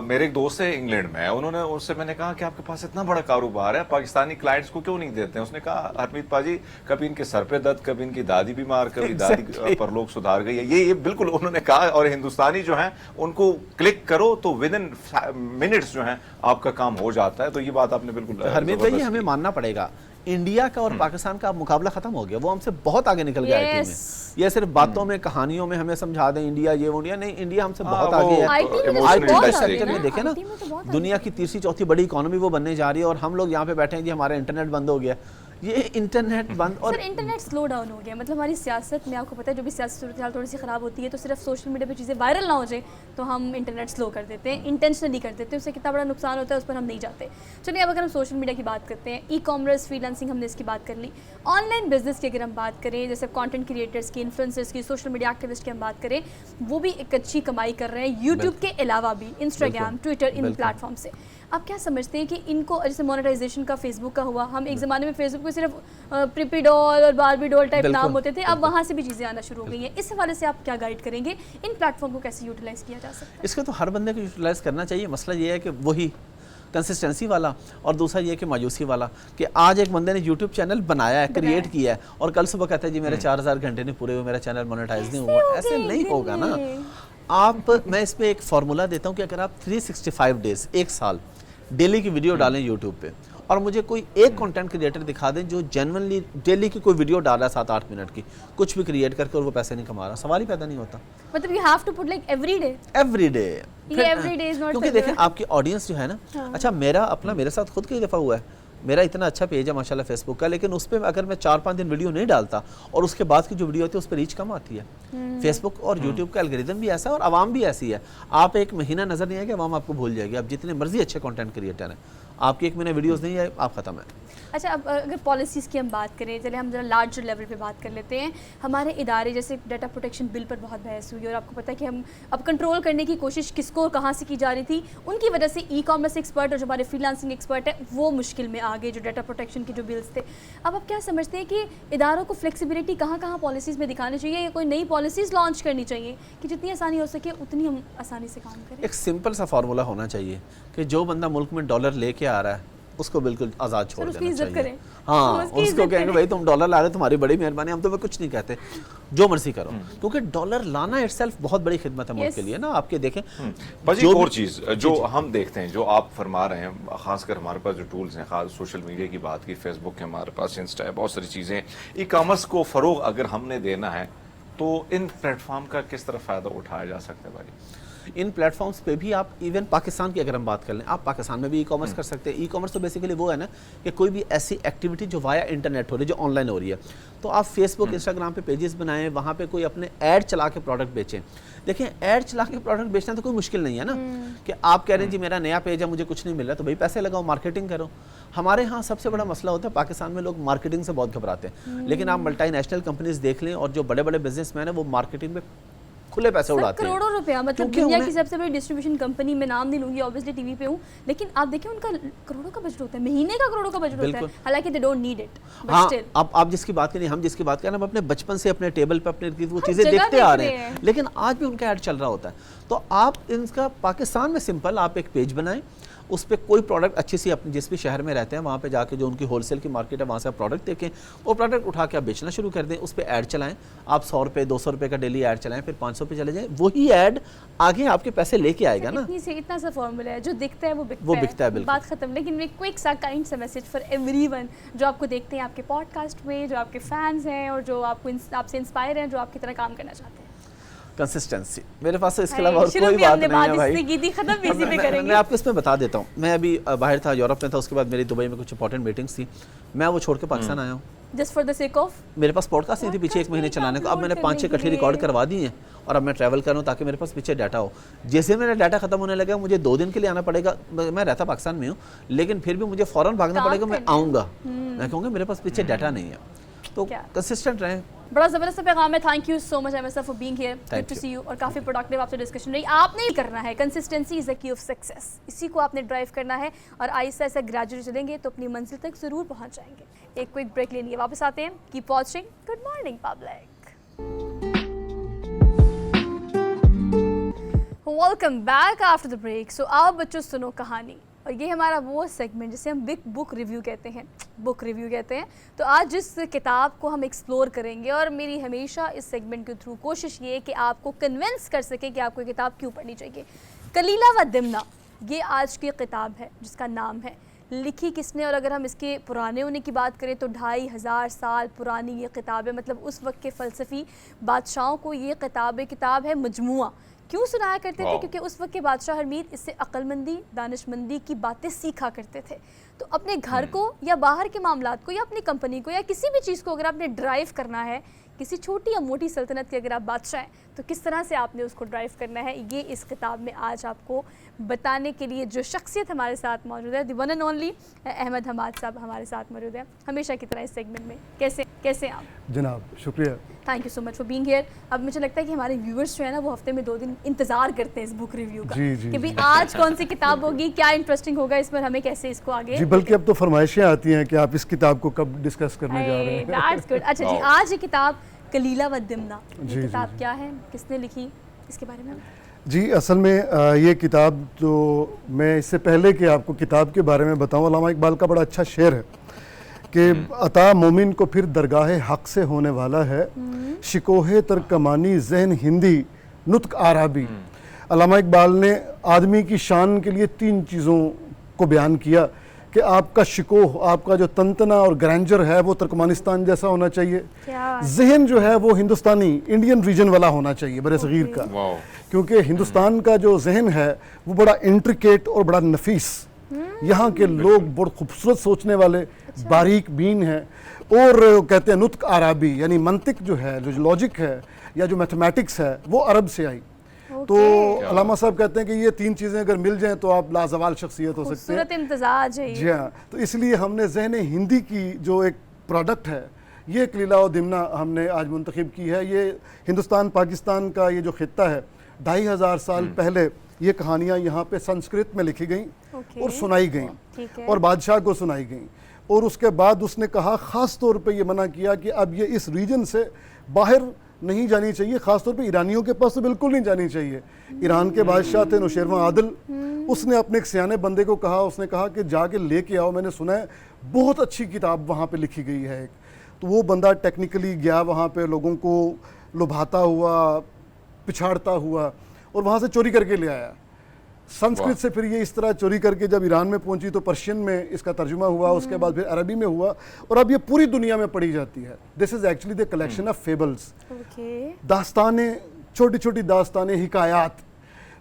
मेरे एक दोस्त है इंग्लैंड में, उन्होंने उससे मैंने कहा कि आपके पास इतना बड़ा कारोबार है, पाकिस्तानी क्लाइंट्स को क्यों नहीं देते हैं? उसने कहा हरमीत पाजी, कभी इनके सर पे दर्द, कभी इनकी दादी बीमार, कभी दादी परलोक सुधार गई है, ये बिल्कुल उन्होंने कहा। और हिंदुस्तानी जो है उनको क्लिक करो तो विद इन मिनट्स जो है आपका काम हो जाता है। तो ये बात आपने बिल्कुल हरमीत भाई, ये जबरदस्त हमें की। मानना पड़ेगा, इंडिया का और पाकिस्तान का मुकाबला खत्म हो गया। वो हमसे बहुत आगे निकल गया आईटी में। Yes। ये सिर्फ बातों में, कहानियों में हमें समझा दें इंडिया ये वो, नहीं, इंडिया हमसे बहुत वो आगे है। IT में तो emotional बहुत आईटी touch आगे सेक्टर है में ना, देखें ना, IT में तो बहुत आगे दुनिया की तीसरी चौथी बड़ी इकोनॉमी वो बनने जा रही है, और हम लोग यहाँ पे बैठे हैं जी हमारा इंटरनेट बंद हो गया। ये इंटरनेट बंद, और सर इंटरनेट स्लो डाउन हो गया, मतलब हमारी सियासत में आपको पता है जो भी सियासी सूरत हाल थोड़ी सी ख़राब होती है तो सिर्फ सोशल मीडिया पे चीज़ें वायरल ना हो जाए तो हम इंटरनेट स्लो कर देते हैं, इंटेंशनली कर देते हैं, उससे कितना बड़ा नुकसान होता है उस पर हम नहीं जाते। चलिए अब अगर हम सोशल मीडिया की बात करते हैं, ई कॉमर्स, फ्रीलांसिंग, हमने इसकी बात कर ली। ऑनलाइन बिजनेस की अगर हम बात करें, जैसे कंटेंट क्रिएटर्स की, इन्फ्लुएंसर्स की, सोशल मीडिया एक्टिविस्ट की हम बात करें, वो भी एक अच्छी कमाई कर रहे हैं यूट्यूब के अलावा भी, इंस्टाग्राम, ट्विटर, इन प्लेटफॉर्म से। आप क्या समझते हैं कि इनको, जैसे मोनेटाइजेशन का फेसबुक का हुआ, हम एक ज़माने में फेसबुक पे सिर्फ प्रिपी डॉल और बारबी डॉल टाइप नाम होते थे, अब वहाँ से भी चीज़ें आना शुरू हो गई हैं। इस हवाले से आप क्या गाइड करेंगे, इन प्लेटफॉर्म को कैसे यूटिलाइज़ किया जा सकता है? इसको तो हर बंदे को यूटिलाइज करना चाहिए। मसला ये है कि वही कंसिस्टेंसी वाला, और दूसरा ये कि मायूसी वाला, कि आज एक बंदे ने यूट्यूब चैनल बनाया है, क्रिएट किया है, और कल सुबह कहता है जी मेरे 4000 घंटे नहीं पूरे हुए, मेरा चैनल मोनेटाइज नहीं हुआ। ऐसे नहीं होगा ना। आप, मैं इस पे एक फार्मूला देता हूँ कि अगर आप 365 डेज, एक साल, डेली की वीडियो डालें यूट्यूब पे, और मुझे कोई एक कंटेंट क्रिएटर दिखा दें जो जेन्युइनली डेली की कोई वीडियो डाल रहा है 7-8 मिनट की, कुछ भी क्रिएट करके, और वो पैसे नहीं कमा रहा, सवाल ही पैदा नहीं होता। मतलब you have to put like every day, every day, ये every day is not क्योंकि fair। देखें आपकी ऑडियंस जो है ना, अच्छा मेरा अपना, मेरे साथ खुद कई दफ़ा हुआ है, मेरा इतना अच्छा पेज है माशाल्लाह फेसबुक का, लेकिन उस पर अगर मैं 4-5 दिन वीडियो नहीं डालता और उसके बाद की जो वीडियो होती है उस पर रीच कम आती है। फेसबुक और यूट्यूब का एल्गोरिदम भी ऐसा है और आवाम भी ऐसी है। आप एक महीना नज़र नहीं आएगा, आवाम आपको भूल जाएगी। आप जितने मर्जी अच्छे कंटेंट क्रिएटर हैं, आपकी एक महीने वीडियोस नहीं आए, आप ख़त्म है। अच्छा, अब अगर पॉलिसीज़ की हम बात करें, चलिए हम ज़रा लार्जर लेवल पे बात कर लेते हैं। हमारे इदारे, जैसे डाटा प्रोटेक्शन बिल पर बहुत बहस हुई, और आपको पता है कि हम अब कंट्रोल करने की कोशिश किसको और कहाँ से की जा रही थी, उनकी वजह से ई कॉमर्स एक्सपर्ट और जो हमारे फ्रीलांसिंग एक्सपर्ट है वो मुश्किल में आ गए, जो डाटा प्रोटेक्शन के जो बिल्स थे। अब आप क्या समझते हैं कि इदारों को फ्लेक्सिबिलिटी कहाँ कहाँ पॉलिसीज़ में दिखानी चाहिए, या कोई नई पॉलिसीज़ लॉन्च करनी चाहिए कि जितनी आसानी हो सके उतनी हम आसानी से काम करें? एक सिंपल सा फार्मूला होना चाहिए कि जो बंदा मुल्क में डॉलर लेके आ रहा है उसको बिल्कुल आज़ाद छोड़ उसकी देना इज्जत चाहिए। करें। हाँ, उसकी उसको इज्जत कहेंगे करें। भाई तुम डॉलर ला रहे हो, तुम्हारी बड़ी मेहरबानी, हम तुम्हें कुछ नहीं कहते, जो मर्जी करो, क्योंकि डॉलर लाना इटसेल्फ बहुत बड़ी खिदमत है मुल्क के लिए ना। आपके देखें बस जो एक और भी- चीज़ जो हम देखते हैं, जो आप फरमा रहे हैं, खासकर हमारे पास जो टूल्स हैं, खास सोशल मीडिया की बात की, फेसबुक है हमारे पास, इंस्टा है, बहुत सारी चीज़ें, ई कॉमर्स को फ़रोग अगर हमने देना है तो इन प्लेटफॉर्म का किस तरह फ़ायदा उठाया जा सकता है भाई? इन प्लेटफॉर्म्स पे भी आप, इवन पाकिस्तान की अगर हम बात कर लें, आप पाकिस्तान में भी ई कॉमर्स कर सकते हैं। ई कॉमर्स तो बेसिकली वो है ना कि कोई भी ऐसी एक्टिविटी जो वाया इंटरनेट हो रही है, जो ऑनलाइन हो रही है, तो आप फेसबुक, इंस्टाग्राम पे पेजेस बनाएं, वहाँ पे कोई अपने ऐड चला के प्रोडक्ट बेचें। देखें, ऐड चला के प्रोडक्ट बेचना तो कोई मुश्किल नहीं है ना, कि आप कह रहे हैं जी मेरा नया पेज है, मुझे कुछ नहीं मिल रहा, तो भाई पैसे लगाओ, मार्केटिंग करो। हमारे यहाँ सबसे बड़ा मसला होता है, पाकिस्तान में लोग मार्केटिंग से बहुत घबराते हैं, लेकिन आप मल्टी नेशनल कंपनीज देख लें और जो बड़े बड़े बिजनेसमैन हैं वो मार्केटिंग में کھلے پیسے اڑاتے ہیں. کروڑوں روپیہ, مطلب کیونکہ دنیا کی انہیں- سب سے بڑی ڈسٹریبیوشن کمپنی, میں نام نہیں لوں گی, obviously ٹی وی پہ ہوں, لیکن آپ دیکھیں ان کا کروڑوں کا بجٹ ہوتا ہے, مہینے کا کروڑوں کا بجٹ ہوتا ہے, حالانکہ they don't need it, but ہاں still. آپ جس کی بات کریں, ہم جس کی بات کریں, ہم اپنے بچپن سے اپنے ٹیبل پہ اپنے وہ ہر چیزیں جگہ دیکھتے دیکھ آ رہے رہے ہیں, ہیں. لیکن آج بھی ان کا ایڈ چل رہا ہوتا ہے. تو آپ ان کا پاکستان میں سمپل, آپ ایک پیج بنائیں, اس پہ کوئی پروڈکٹ اچھی سی اپنے جس بھی شہر میں رہتے ہیں وہاں پہ جا کے جو ان کی ہول سیل کی مارکیٹ ہے وہاں سے آپ پروڈکٹ دیکھیں, وہ پروڈکٹ اٹھا کے آپ بیچنا شروع کر دیں, اس پہ ایڈ چلائیں, آپ 100 روپے 200 روپے کا ڈیلی ایڈ چلائیں, پھر 500 پہ چلے جائیں, وہی ایڈ آگے آپ کے پیسے لے کے آئے گا نا. اتنا سا فارمولا ہے, جو دکھتا ہے وہ بکتا ہے, بالکل. بات ختم. لیکن ایک کوئک سا کائنڈ سا میسج فار ایوری ون جو آپ کو دیکھتے ہیں آپ کے پوڈ کاسٹ میں, جو آپ کے فینس ہیں اور جو آپ سے انسپائر ہیں, جو آپ کی طرح کام کرنا چاہتے ہیں. کنسسٹنسی میرے پاس اس کے علاوہ اور کوئی بات نہیں ہے بھائی. میں آپ کو اس میں بتا دیتا ہوں, میں ابھی باہر تھا, یورپ میں تھا, اس کے بعد میری دبئی میں کچھ امپورٹنٹ میٹنگس تھی, میں وہ چھوڑ کے پاکستان آیا ہوں. Just for the sake of, میرے پاس پوڈ کاسٹ نہیں تھی پیچھے 1 مہینے چلانے کو, اب میں نے 5-6 اکٹھی ریکارڈ کروا دی ہیں اور اب میں ٹریول کر رہا ہوں تاکہ میرے پاس پیچھے ڈاٹا ہو. جیسے میرا ڈاٹا ختم ہونے لگا, مجھے 2 دن کے لیے آنا پڑے گا, میں رہتا پاکستان میں ہوں لیکن پھر بھی مجھے فوراً بھاگنا پڑے گا, میں آؤں گا, میں کہوں گا میرے پاس پیچھے ڈاٹا نہیں ہے. تو کنسسٹنٹ رہیں. بڑا زبردست پیغام ہے. Thank you so much Ahmed صاحب for being here, good to see you, اور کافی پروڈکٹیو آپ سے ڈسکشن رہی. آپ نے کرنا ہے, کنسسٹنسی از اے کی آف سکسیس, اسی کو آپ نے ڈرائیو کرنا ہے, اور آہستہ آہستہ گریجولی چلیں گے تو اپنی منزل تک ضرور پہنچ جائیں گے. ایک کوئک بریک لے لیے, واپس آتے ہیں. Keep watching. Good morning public. Welcome back after the break. So آپ بچوں سنو کہانی, اور یہ ہمارا وہ سیگمنٹ جسے ہم بگ بک ریویو کہتے ہیں, بک ریویو کہتے ہیں. تو آج جس کتاب کو ہم ایکسپلور کریں گے, اور میری ہمیشہ اس سیگمنٹ کے تھرو کوشش یہ ہے کہ آپ کو کنونس کر سکیں کہ آپ کو یہ کتاب کیوں پڑھنی چاہیے. کلیلہ و دمنہ یہ آج کی کتاب ہے جس کا نام ہے. لکھی کس نے, اور اگر ہم اس کے پرانے ہونے کی بات کریں تو 2500 سال پرانی یہ کتاب ہے. مطلب اس وقت کے فلسفی بادشاہوں کو یہ کتاب ہے مجموعہ. کیوں سنایا کرتے تھے؟ کیونکہ اس وقت کے بادشاہ ہرمید اس سے عقل مندی, دانش مندی کی باتیں سیکھا کرتے تھے. تو اپنے گھر کو یا باہر کے معاملات کو یا اپنی کمپنی کو یا کسی بھی چیز کو اگر آپ نے ڈرائیو کرنا ہے, کسی چھوٹی یا موٹی سلطنت کے اگر آپ بادشاہ ہیں, تو کس طرح سے آپ نے اس کو ڈرائیو کرنا ہے, یہ اس کتاب میں آج آپ کو بتانے کے لیے جو شخصیت ہمارے ساتھ موجود ہے, the one and only Ahmed Hammad صاحب ہمارے ساتھ موجود ہیں, ہمیشہ کی طرح اس سیگمنٹ میں. کیسے آپ؟ جناب شکریہ, thank you so much for being hair. اب مجھے لگتا ہے کہ ہمارے ویورز جو ہے نا وہ ہفتے میں 2 دن انتظار کرتے ہیں اس بک ریویو کا, کہ بھئی آج کون سی کتاب ہوگی, کیا انٹرسٹنگ ہوگا اس پر, ہمیں کیسے اس کو آگے. جی بلکہ اب تو فرمائشیں آتی ہیں کہ آپ اس کتاب کو کب ڈسکس کرنے جا رہے ہیں. That's good. اچھا جی, آج یہ کتاب کلیلہ و دمنہ, یہ کتاب کیا ہے, کس نے لکھی, اس کے بارے میں. جی اصل میں یہ کتاب, جو میں اس سے پہلے کہ آپ کو کتاب کے بارے میں بتاؤں, علامہ اقبال کا بڑا اچھا شعر ہے کہ عطا مومن کو پھر درگاہ حق سے ہونے والا ہے, شکوہ ترکمانی ذہن ہندی نطق عربی. علامہ اقبال نے آدمی کی شان کے لیے 3 چیزوں کو بیان کیا کہ آپ کا شکوہ, آپ کا جو تنتنا اور گرینجر ہے وہ ترکمانستان جیسا ہونا چاہیے, ذہن جو ہے وہ ہندوستانی انڈین ریجن والا ہونا چاہیے برِ صغیر کا, کیونکہ ہندوستان کا جو ذہن ہے وہ بڑا انٹریکیٹ اور بڑا نفیس, یہاں کے لوگ بڑے خوبصورت سوچنے والے, باریک بین ہیں, اور کہتے ہیں نطق عربی, یعنی منطق جو ہے, جو لاجک ہے یا جو میتھمیٹکس ہے وہ عرب سے آئی. تو علامہ صاحب کہتے ہیں کہ یہ 3 چیزیں اگر مل جائیں تو آپ لازوال شخصیت ہو سکتے ہیں. خوبصورت امتزاج ہے. جی ہاں, تو اس لیے ہم نے ذہن ہندی کی جو ایک پروڈکٹ ہے, یہ کلیلہ و دمنہ ہم نے آج منتخب کی ہے. یہ ہندوستان پاکستان کا یہ جو خطہ ہے, 2500 سال پہلے یہ کہانیاں یہاں پہ سنسکرت میں لکھی گئیں اور سنائی گئیں, اور بادشاہ کو سنائی گئیں, اور اس کے بعد اس نے کہا, خاص طور پہ یہ منع کیا کہ اب یہ اس ریجن سے باہر نہیں جانی چاہیے, خاص طور پہ ایرانیوں کے پاس تو بالکل نہیں جانی چاہیے. ایران کے بادشاہ تھے نوشیروان عادل, اس نے اپنے ایک سیانے بندے کو کہا, اس نے کہا کہ جا کے لے کے آؤ, میں نے سنا ہے بہت اچھی کتاب وہاں پہ لکھی گئی ہے ایک. تو وہ بندہ ٹیکنیکلی گیا وہاں پہ, لوگوں کو لبھاتا ہوا, پچھاڑتا ہوا, اور وہاں سے چوری کر کے لے آیا سنسکرت سے. پھر یہ اس طرح چوری کر کے جب ایران میں پہنچی تو پرشین میں اس کا ترجمہ ہوا, اس کے بعد پھر عربی میں ہوا, اور اب یہ پوری دنیا میں پڑھی جاتی ہے. This is actually the collection of fables, داستانیں, چھوٹی چھوٹی داستانیں, حکایات,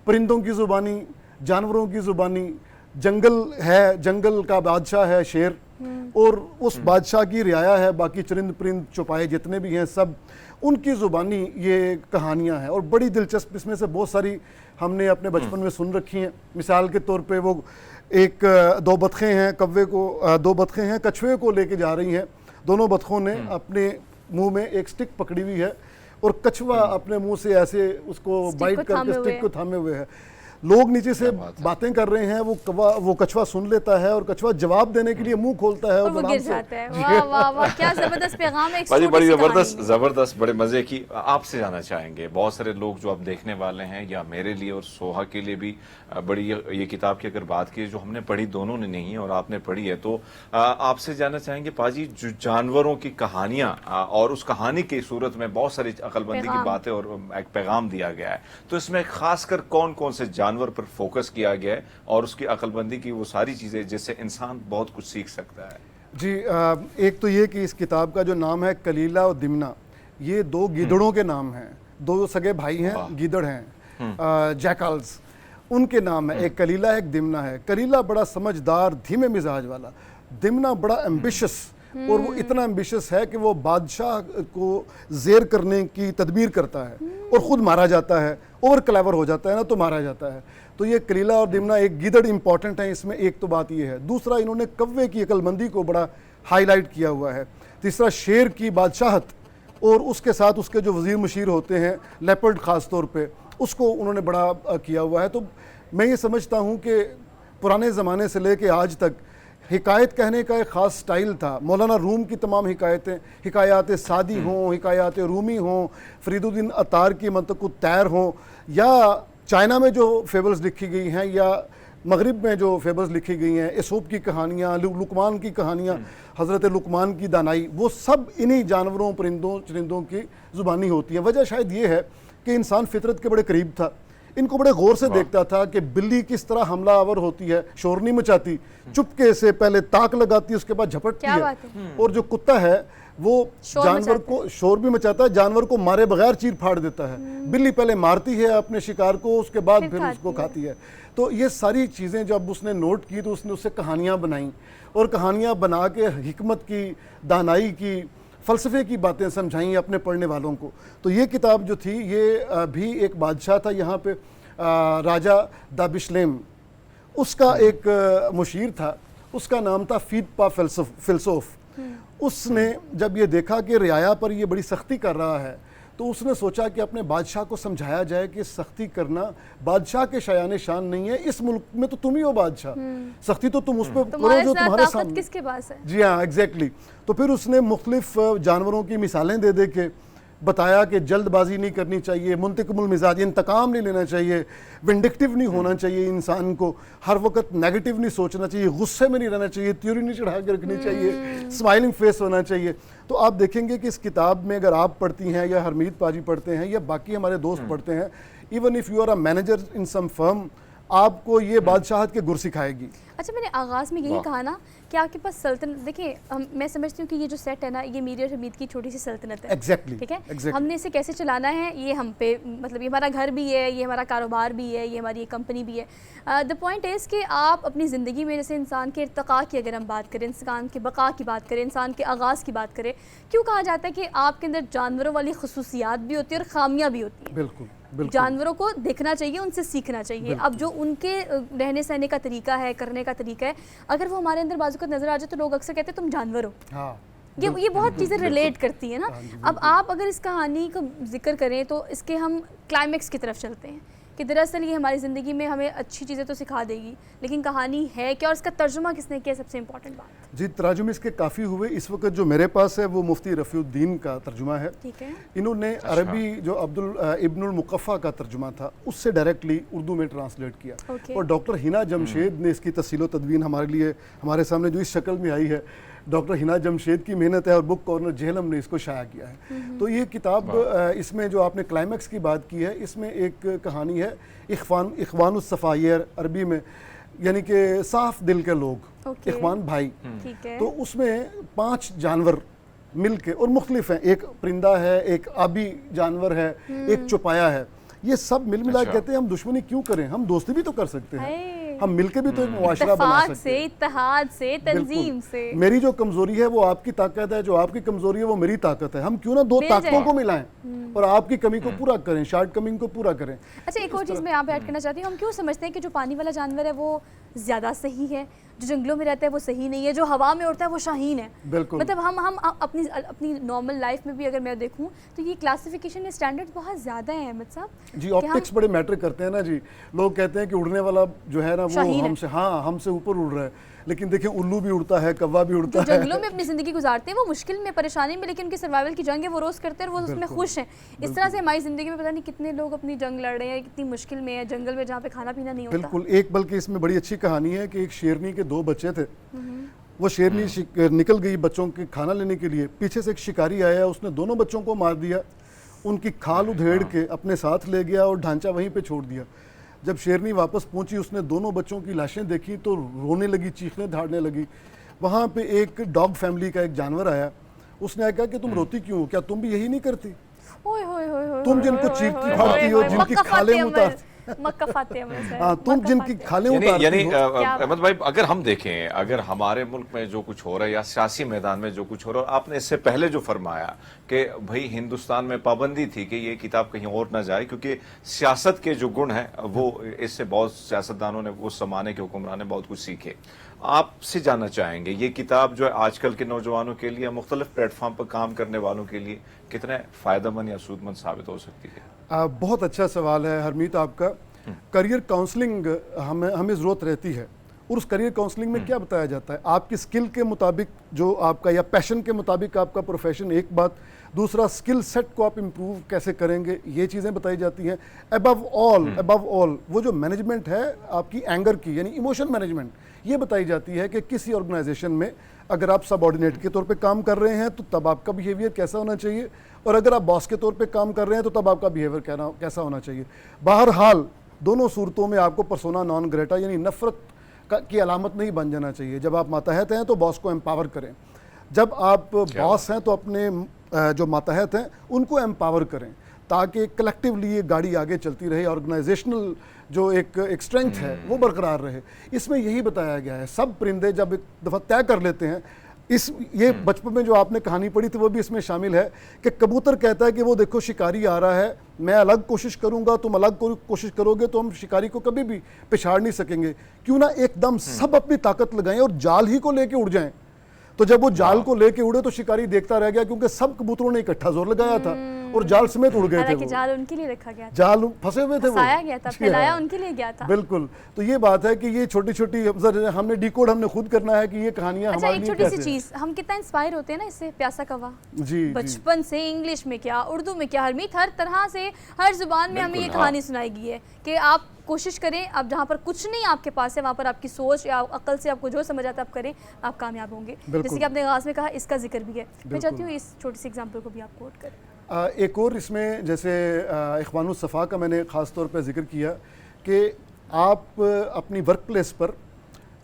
پرندوں کی زبانی, جانوروں کی زبانی. جنگل ہے, جنگل کا بادشاہ ہے شیر, اور اس بادشاہ کی رعایا ہے, باقی چرند پرند چوپائے جتنے بھی ہیں سب ان کی زبانی یہ کہانیاں ہیں, اور بڑی دلچسپ اس میں سے بہت ساری ہم نے اپنے بچپن میں سن رکھی ہیں. مثال کے طور پہ وہ 2 بطخیں ہیں, 2 بطخیں ہیں, کچھوے کو لے کے جا رہی ہیں. دونوں بطخوں نے اپنے منہ میں ایک سٹک پکڑی ہوئی ہے, और कछुआ अपने मुंह से ऐसे उसको स्टिक बाइट को थामे करके हुए स्टिक को थामे हुए है। लोग नीचे से बातें कर रहे हैं, वो कछुआ सुन लेता है और कछुआ जवाब देने के लिए मुंह खोलता है और और वो बड़ा गिर हमसे जाता है। वाह वाह वाह, क्या जबरदस्त पैगाम है एक बड़ी छोटी बड़ी सी जबरदस्त कहानी में। जबरदस्त बड़े मजे की। आपसे जाना चाहेंगे, बहुत सारे लोग जो अब देखने वाले हैं, या मेरे लिए और सोहा के लिए भी बड़ी ये किताब की अगर बात की जो हमने पढ़ी, दोनों ने नहीं है और आपने पढ़ी है, तो आपसे जानना चाहेंगे पाजी, जो जानवरों की कहानियां और उस कहानी की सूरत में बहुत सारी अक्लमंदी की बातें और एक पैगाम दिया गया है, तो इसमें खासकर कौन कौन से जानवर पर फोकस किया गया है और उसकी अक्लमंदी की वो सारी चीजें जिससे इंसान बहुत कुछ सीख सकता है? जी, एक तो ये कि इस किताब का जो नाम है कलीला और दिमना, ये दो गीदड़ों के नाम हैं, दो सगे भाई हैं, गीदड़ हैं, जैकल्स, उनके नाम है। एक कलीला है, एक दिमना है। कलीला बड़ा समझदार धीमे मिजाज वाला, दिमना बड़ा एम्बिशियस, और वो इतना एम्बिशियस है कि वो बादशाह को जेर करने की तदबीर करता है और ख़ुद मारा जाता है, ओवर क्लेवर हो जाता है ना तो मारा जाता है। तो ये कलीला और दिमना, एक गीदड़ इंपॉर्टेंट है इसमें, एक तो बात ये है। दूसरा, इन्होंने कव्वे की अक्लमंदी को बड़ा हाईलाइट किया हुआ है। तीसरा, शेर की बादशाहत और उसके साथ उसके जो वज़ीर मुशीर होते हैं, लेपर्ड ख़ास तौर पे, उसको उन्होंने बड़ा किया हुआ है। तो मैं ये समझता हूँ कि पुराने ज़माने से लेके आज तक हिकायत कहने का एक ख़ास स्टाइल था। मौलाना रूम की तमाम हिकायतें, हिकायात सादी हों, हिकायात रूमी हों, फरीदुद्दीन अतार की मंतक़ुत तैर हों, या चाइना में जो फेबल्स लिखी गई हैं, या मगरिब में जो फेबल्स लिखी गई हैं, एसोप की कहानियाँ, लुकमान की कहानियाँ, हज़रत लुकमान की दानाई, वो सब इन्हीं जानवरों, परिंदों, चरिंदों की ज़ुबानी होती है। वजह शायद ये है कि इंसान फितरत के बड़े करीब था, इनको बड़े गौर से देखता था कि बिल्ली किस तरह हमला आवर होती है, शोर नहीं मचाती, चुपके से पहले ताक लगाती है, उसके बाद झपटती है। और जो कुत्ता है वो जानवर को शोर भी मचाता है, जानवर को मारे बगैर चीर फाड़ देता है। बिल्ली पहले मारती है अपने शिकार को, उसके बाद फिर उसको खाती है। तो ये सारी चीज़ें जब उसने नोट की तो उसने उससे कहानियाँ बनाई, और कहानियाँ बना के हिकमत की, दानाई की, फ़लसफ़े की बातें समझाई अपने पढ़ने वालों को। तो ये किताब जो थी, ये भी एक बादशाह था यहाँ पे, राजा दाबिशलेम, उसका एक मुशीर था, उसका नाम था फीदपा फिलसोफ। उसने जब ये देखा कि रियाया पर ये बड़ी सख्ती कर रहा है, तो उसने सोचा कि अपने बादशाह को समझाया जाए कि सख्ती करना बादशाह के शायान शान नहीं है, इस मुल्क में तो तुम ही हो बादशाह, सख्ती तो तुम उस पर करो जो तुम्हारे सामने। किसके पास है? जी हाँ, एग्जैक्टली। तो फिर उसने मुख्तलिफ जानवरों की मिसालें दे दे के बताया कि जल्दबाजी नहीं करनी चाहिए, मुंतकिमुल मिजाज, इंतकाम नहीं लेना चाहिए, विंडिक्टिव नहीं होना चाहिए, इंसान को हर वक्त नेगेटिव नहीं सोचना चाहिए, गुस्से में नहीं रहना चाहिए, त्योरी नहीं चढ़ा के रखनी चाहिए, स्माइलिंग फेस होना चाहिए। तो आप देखेंगे कि इस किताब में अगर आप पढ़ती हैं, या हरमीत पाजी पढ़ते हैं, या बाकी हमारे दोस्त पढ़ते हैं, even if you are a manager in some firm, आपको ये बादशाहत के गुर सिखाएगी। अच्छा, मैंने आगाज़ में यही कहा ना कि आपके पास सल्तनत, देखिए मैं समझती हूँ कि ये जो सेट है ना, ये मेरी और हमीद की छोटी सी सल्तनत है। एग्जैक्टली, ठीक है, हमने इसे कैसे चलाना है ये हम पे, मतलब ये हमारा घर भी है, ये हमारा कारोबार भी है, ये हमारी कंपनी भी है। द पॉइंट इज़ कि आप अपनी ज़िंदगी में, जैसे इंसान के इर्तिका की अगर हम बात करें, इंसान के बका की बात करें, इंसान के आगाज़ की बात करें, क्यों कहा जाता है कि आपके अंदर जानवरों वाली खसूसियात भी होती है और खामियाँ भी होती हैं। बिल्कुल, जानवरों को देखना चाहिए, उनसे सीखना चाहिए। अब जो उनके रहने सहने का तरीका है, करने का तरीका है, अगर वो हमारे अंदर बाजू का नजर आ जाए तो लोग अक्सर कहते हैं तुम जानवर हो। हाँ, ये बहुत चीज़ें रिलेट करती है ना। अब आप अगर इस कहानी का जिक्र करें तो इसके हम क्लाइमेक्स की तरफ चलते हैं कि दरअसल ये हमारी ज़िंदगी में हमें अच्छी चीज़ें तो सिखा देगी, लेकिन कहानी है क्या और इसका तर्जुमा किसने किया, सबसे इंपॉर्टेंट बात। जी, तर्जुमे इसके काफ़ी हुए। इस वक्त जो मेरे पास है वो मुफ्ती रफ़ीउद्दीन का तर्जुमा है। ठीक है, इन्होंने अरबी जो इब्नुल मुक़फ़ा का तर्जुमा था उससे डायरेक्टली उर्दू में ट्रांसलेट किया। और डॉक्टर हिना जमशेद ने इसकी तस्सील तदवीन हमारे लिए, हमारे सामने जो इस शक्ल में आई है, डॉक्टर हिना जमशेद की मेहनत है, और बुक कॉर्नर जेहलम ने इसको शाया किया है। तो ये किताब, इसमें जो आपने क्लाइमैक्स की बात की है, इसमें एक कहानी है इख्वानुस सफ़ायर अरबी में, यानी कि साफ दिल के लोग, इख्वान भाई। ठीक है। तो उसमें 5 जानवर मिल के, और मुख्तलिफ हैं, एक परिंदा है, एक आबी जानवर है, एक चौपाया है, ये सब मिल मिला कहते हैं हम दुश्मनी क्यों करें, हम दोस्ती भी तो कर सकते हैं, हम मिलके भी तो एक मुआशरा बना सकते हैं, इत्तेहाद से, तंजीम से। मेरी जो कमजोरी है वो आपकी ताकत है, जो आपकी कमजोरी है वो मेरी ताकत है, हम क्यों ना दो ताकतों को मिलाएं और आपकी कमी को पूरा करें, शॉर्ट कमिंग को पूरा करें। अच्छा, एक और चीज़ मैं यहाँ पे ऐड करना चाहती हूँ, हम क्यों समझते हैं कि जो पानी वाला जानवर है वो ज़्यादा सही है, جو جنگلوں میں رہتا ہے وہ صحیح نہیں ہے, جو ہوا میں اڑتا ہے وہ شاہین ہے. بالکل. مطلب ہم اپنی نارمل لائف میں بھی اگر میں دیکھوں تو یہ کلاسیفیکیشن یا اسٹینڈرڈ بہت زیادہ ہیں احمد صاحب. جی آپٹکس بڑے میٹر کرتے ہیں نا جی. لوگ کہتے ہیں کہ اڑنے والا جو ہے نا وہ ہم سے اوپر اڑ رہا ہے, لیکن دیکھیں الو بھی اڑتا ہے, کوا بھی اڑتا ہے. جنگلوں میں اپنی زندگی گزارتے ہیں وہ مشکل میں, پریشانی میں, لیکن ان کی سروائیول کی جنگ ہے, وہ روز کرتے ہیں اور وہ اس میں خوش ہیں. اس طرح سے ہماری زندگی میں پتہ نہیں کتنے لوگ اپنی جنگ لڑ رہے ہیں, کتنی مشکل میں ہیں جنگل میں جہاں پہ کھانا پینا نہیں ہوتا. بالکل. ایک بلکہ اس میں بڑی اچھی کہانی ہے کہ ایک شیرنی کے 2 بچے تھے. وہ شیرنی نکل گئی بچوں کے کھانا لینے کے لیے, پیچھے سے ایک شکاری آیا, اس نے دونوں بچوں کو مار دیا, ان کی کھال ادھیڑ کے اپنے ساتھ لے گیا اور ڈھانچہ وہیں پہ چھوڑ دیا. جب شیرنی واپس پہنچی اس نے دونوں بچوں کی لاشیں دیکھی تو رونے لگی, چیخنے دھاڑنے لگی. وہاں پہ ایک ڈاگ فیملی کا ایک جانور آیا, اس نے کہا کہ تم روتی کیوں ہو, کیا تم بھی یہی نہیں کرتی, تم جن کو چیرتی پھاڑتی ہو, جن کی کھالیں اتارتی, ہاں تم جن کی کھالیں اتارتی ہو. احمد بھائی اگر ہم دیکھیں, اگر ہمارے ملک میں جو کچھ ہو رہا ہے یا سیاسی میدان میں جو کچھ ہو رہا ہے, آپ نے اس سے پہلے جو فرمایا کہ بھئی ہندوستان میں پابندی تھی کہ یہ کتاب کہیں اور نہ جائے کیونکہ سیاست کے جو گن ہیں وہ اس سے بہت سیاستدانوں نے, اس زمانے کے حکمران نے بہت کچھ سیکھے. آپ سے جاننا چاہیں گے یہ کتاب جو ہے آج کل کے نوجوانوں کے لیے, مختلف پلیٹ فارم پر کام کرنے والوں کے لیے کتنے فائدہ مند یا سود مند ثابت ہو سکتی ہے؟ بہت اچھا سوال ہے ہرمیت آپ کا. کریئر کاؤنسلنگ ہمیں ضرورت رہتی ہے, اور اس کریئر کاؤنسلنگ میں کیا بتایا جاتا ہے, آپ کی سکل کے مطابق جو آپ کا یا پیشن کے مطابق آپ کا پروفیشن ایک بات, دوسرا سکل سیٹ کو آپ امپروو کیسے کریں گے, یہ چیزیں بتائی جاتی ہیں. ابو آل وہ جو مینجمنٹ ہے آپ کی اینگر کی, یعنی ایموشن مینجمنٹ, یہ بتائی جاتی ہے کہ کسی آرگنائزیشن میں اگر آپ سب آرڈینیٹ کے طور پہ کام کر رہے ہیں تو تب آپ کا بیہیویئر کیسا ہونا چاہیے, اور اگر آپ باس کے طور پہ کام کر رہے ہیں تو تب آپ کا بیہیویئر کیسا ہونا چاہیے. بہرحال دونوں صورتوں میں آپ کو پرسونا نان گریٹا یعنی نفرت کی علامت نہیں بن جانا چاہیے. جب آپ ماتحت ہیں تو باس کو امپاور کریں, جب آپ باس ہیں تو اپنے جو ماتحت ہیں ان کو امپاور کریں تاکہ کلیکٹیولی یہ گاڑی آگے چلتی رہے, آرگنائزیشنل جو ایک اسٹرینتھ ہے وہ برقرار رہے. اس میں یہی بتایا گیا ہے. سب پرندے جب ایک دفعہ طے کر لیتے ہیں, یہ بچپن میں جو آپ نے کہانی پڑھی تھی وہ بھی اس میں شامل ہے کہ کبوتر کہتا ہے کہ وہ دیکھو شکاری آ رہا ہے, میں الگ کوشش کروں گا, تم الگ کوشش کرو گے تو ہم شکاری کو کبھی بھی پچھاڑ نہیں سکیں گے, کیوں نہ ایک دم سب اپنی طاقت لگائیں اور جال ہی کو لے کے اڑ جائیں. تو جب وہ جال کو لے کے اڑے تو شکاری دیکھتا رہ گیا کیونکہ سب کبوتروں نے اکٹھا زور لگایا تھا اور جال سمیت اڑ گئے تھے. وہ جال ان کے لیے رکھا گیا تھا, جال پھنسے ہوئے تھے, وہ پھنسایا گیا تھا, پھیلایا ان کے لیے گیا تھا. بالکل. تو یہ بات ہے کہ یہ چھوٹی چھوٹی ہم نے ڈیکوڈ ہم نے خود کرنا ہے کہ یہ کہانیاں اچھا ہماری ایک چھوٹی سی چیز, ہم کتنا انسپائر ہوتے ہیں نا اس سے, پیاسا کوا جی بچپن سے انگلش میں کیا, اردو میں کیا, ہرمیت ہر طرح سے ہر زبان میں ہمیں یہ کہانی سنائی گئی ہے کہ آپ کوشش کریں, آپ جہاں پر کچھ نہیں آپ کے پاس ہے وہاں پر آپ کی سوچ یا عقل سے آپ کو جو سمجھ آتا ہے آپ کریں, آپ کامیاب ہوں گے. جیسے کہ آپ نے آغاز میں کہا اس کا ذکر بھی ہے, میں چاہتی ہوں اس چھوٹی سی ایگزامپل کو بھی آپ کوٹ کریں. ایک اور اس میں جیسے اخوان الصفا کا میں نے خاص طور پہ ذکر کیا کہ آپ اپنی ورک پلیس پر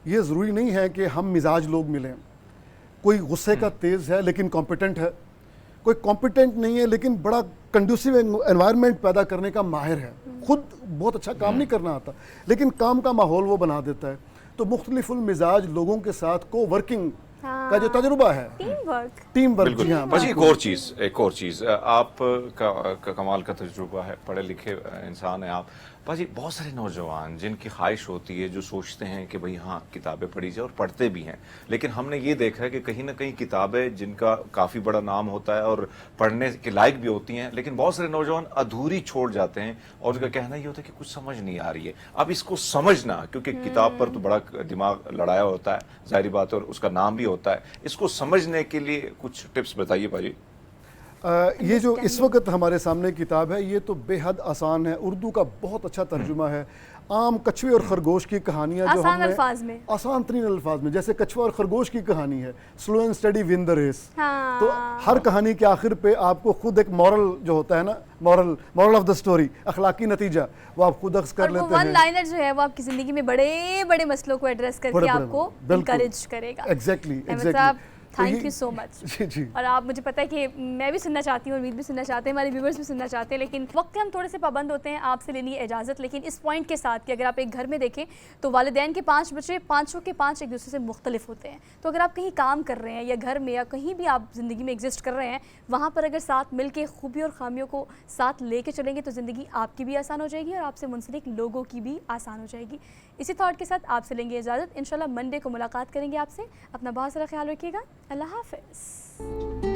یہ ضروری نہیں ہے کہ ہم مزاج لوگ ملیں. کوئی غصے کا تیز ہے لیکن کمپیٹنٹ ہے, کوئی کمپیٹنٹ نہیں ہے لیکن بڑا کنڈیوسیو انوائرمنٹ پیدا کرنے کا ماہر ہے, خود بہت اچھا کام نہیں کرنا آتا لیکن کام کا ماحول وہ بنا دیتا ہے. تو مختلف المزاج لوگوں کے ساتھ کو ورکنگ کا جو تجربہ ہے, ٹیم ورک. بالکل. بس ایک اور چیز آپ کا کمال کا تجربہ ہے, پڑھے لکھے انسان ہیں آپ باجی. بہت سارے نوجوان جن کی خواہش ہوتی ہے, جو سوچتے ہیں کہ بھئی ہاں کتابیں پڑھی جائے, اور پڑھتے بھی ہیں, لیکن ہم نے یہ دیکھا ہے کہ کہیں نہ کہیں کتابیں جن کا کافی بڑا نام ہوتا ہے اور پڑھنے کے لائق بھی ہوتی ہیں, لیکن بہت سارے نوجوان ادھوری چھوڑ جاتے ہیں اور ان کا کہنا یہ ہوتا ہے کہ کچھ سمجھ نہیں آ رہی ہے. اب اس کو سمجھنا, کیونکہ کتاب پر تو بڑا دماغ لڑایا ہوتا ہے ظاہری بات ہے, اور اس کا نام بھی ہوتا ہے, اس کو سمجھنے کے لیے کچھ ٹپس بتائیے باجی. یہ جو اس وقت ہمارے سامنے کتاب ہے یہ تو بے حد آسان ہے, اردو کا بہت اچھا ترجمہ ہے. عام کچھوے اور خرگوش کی کہانیاں جو ہم نے آسان ترین الفاظ میں, جیسے کچھوا اور خرگوش کی کہانی ہے, slow and steady won the race. تو ہر کہانی کے آخر پہ آپ کو خود ایک مورل جو ہوتا ہے نا, مورل آف دا اسٹوری, اخلاقی نتیجہ, وہ آپ خود اخذ کر لیتے ہیں. ون لائنر جو ہے وہ آپ کی زندگی میں بڑے بڑے مسئلوں کو ایڈریس کر کے آپ کو انکریج کرے گا. Exactly. Thank you so much. जी जी और आप, मुझे पता है कि मैं भी सुनना चाहती हूँ, उम्मीद भी सुनना चाहते हैं, हमारे व्यूवर्स भी सुनना चाहते हैं, लेकिन वक्त के हम थोड़े से पाबंद होते हैं। आपसे लेनी है इजाज़त, लेकिन इस पॉइंट के साथ कि अगर आप एक घर में देखें तो वालिदैन के 5 बच्चे, पाँचों के 5 एक दूसरे से मुख्तलिफ होते हैं। तो अगर आप कहीं काम कर रहे हैं या घर में या कहीं भी आप ज़िंदगी में एग्जिस्ट कर रहे हैं, वहाँ पर अगर साथ मिल के खूबी और खामियों को साथ लेके चलेंगे तो ज़िंदगी आपकी भी आसान हो जाएगी और आपसे मुंसलिक लोगों की भी आसान हो जाएगी। इसी थॉट के साथ आपसे लेंगे इजाज़त। इंशाल्लाह मंडे को मुलाकात करेंगे आपसे। अपना बहुत सारा ख्याल रखिएगा। अल्लाह हाफ़िज़।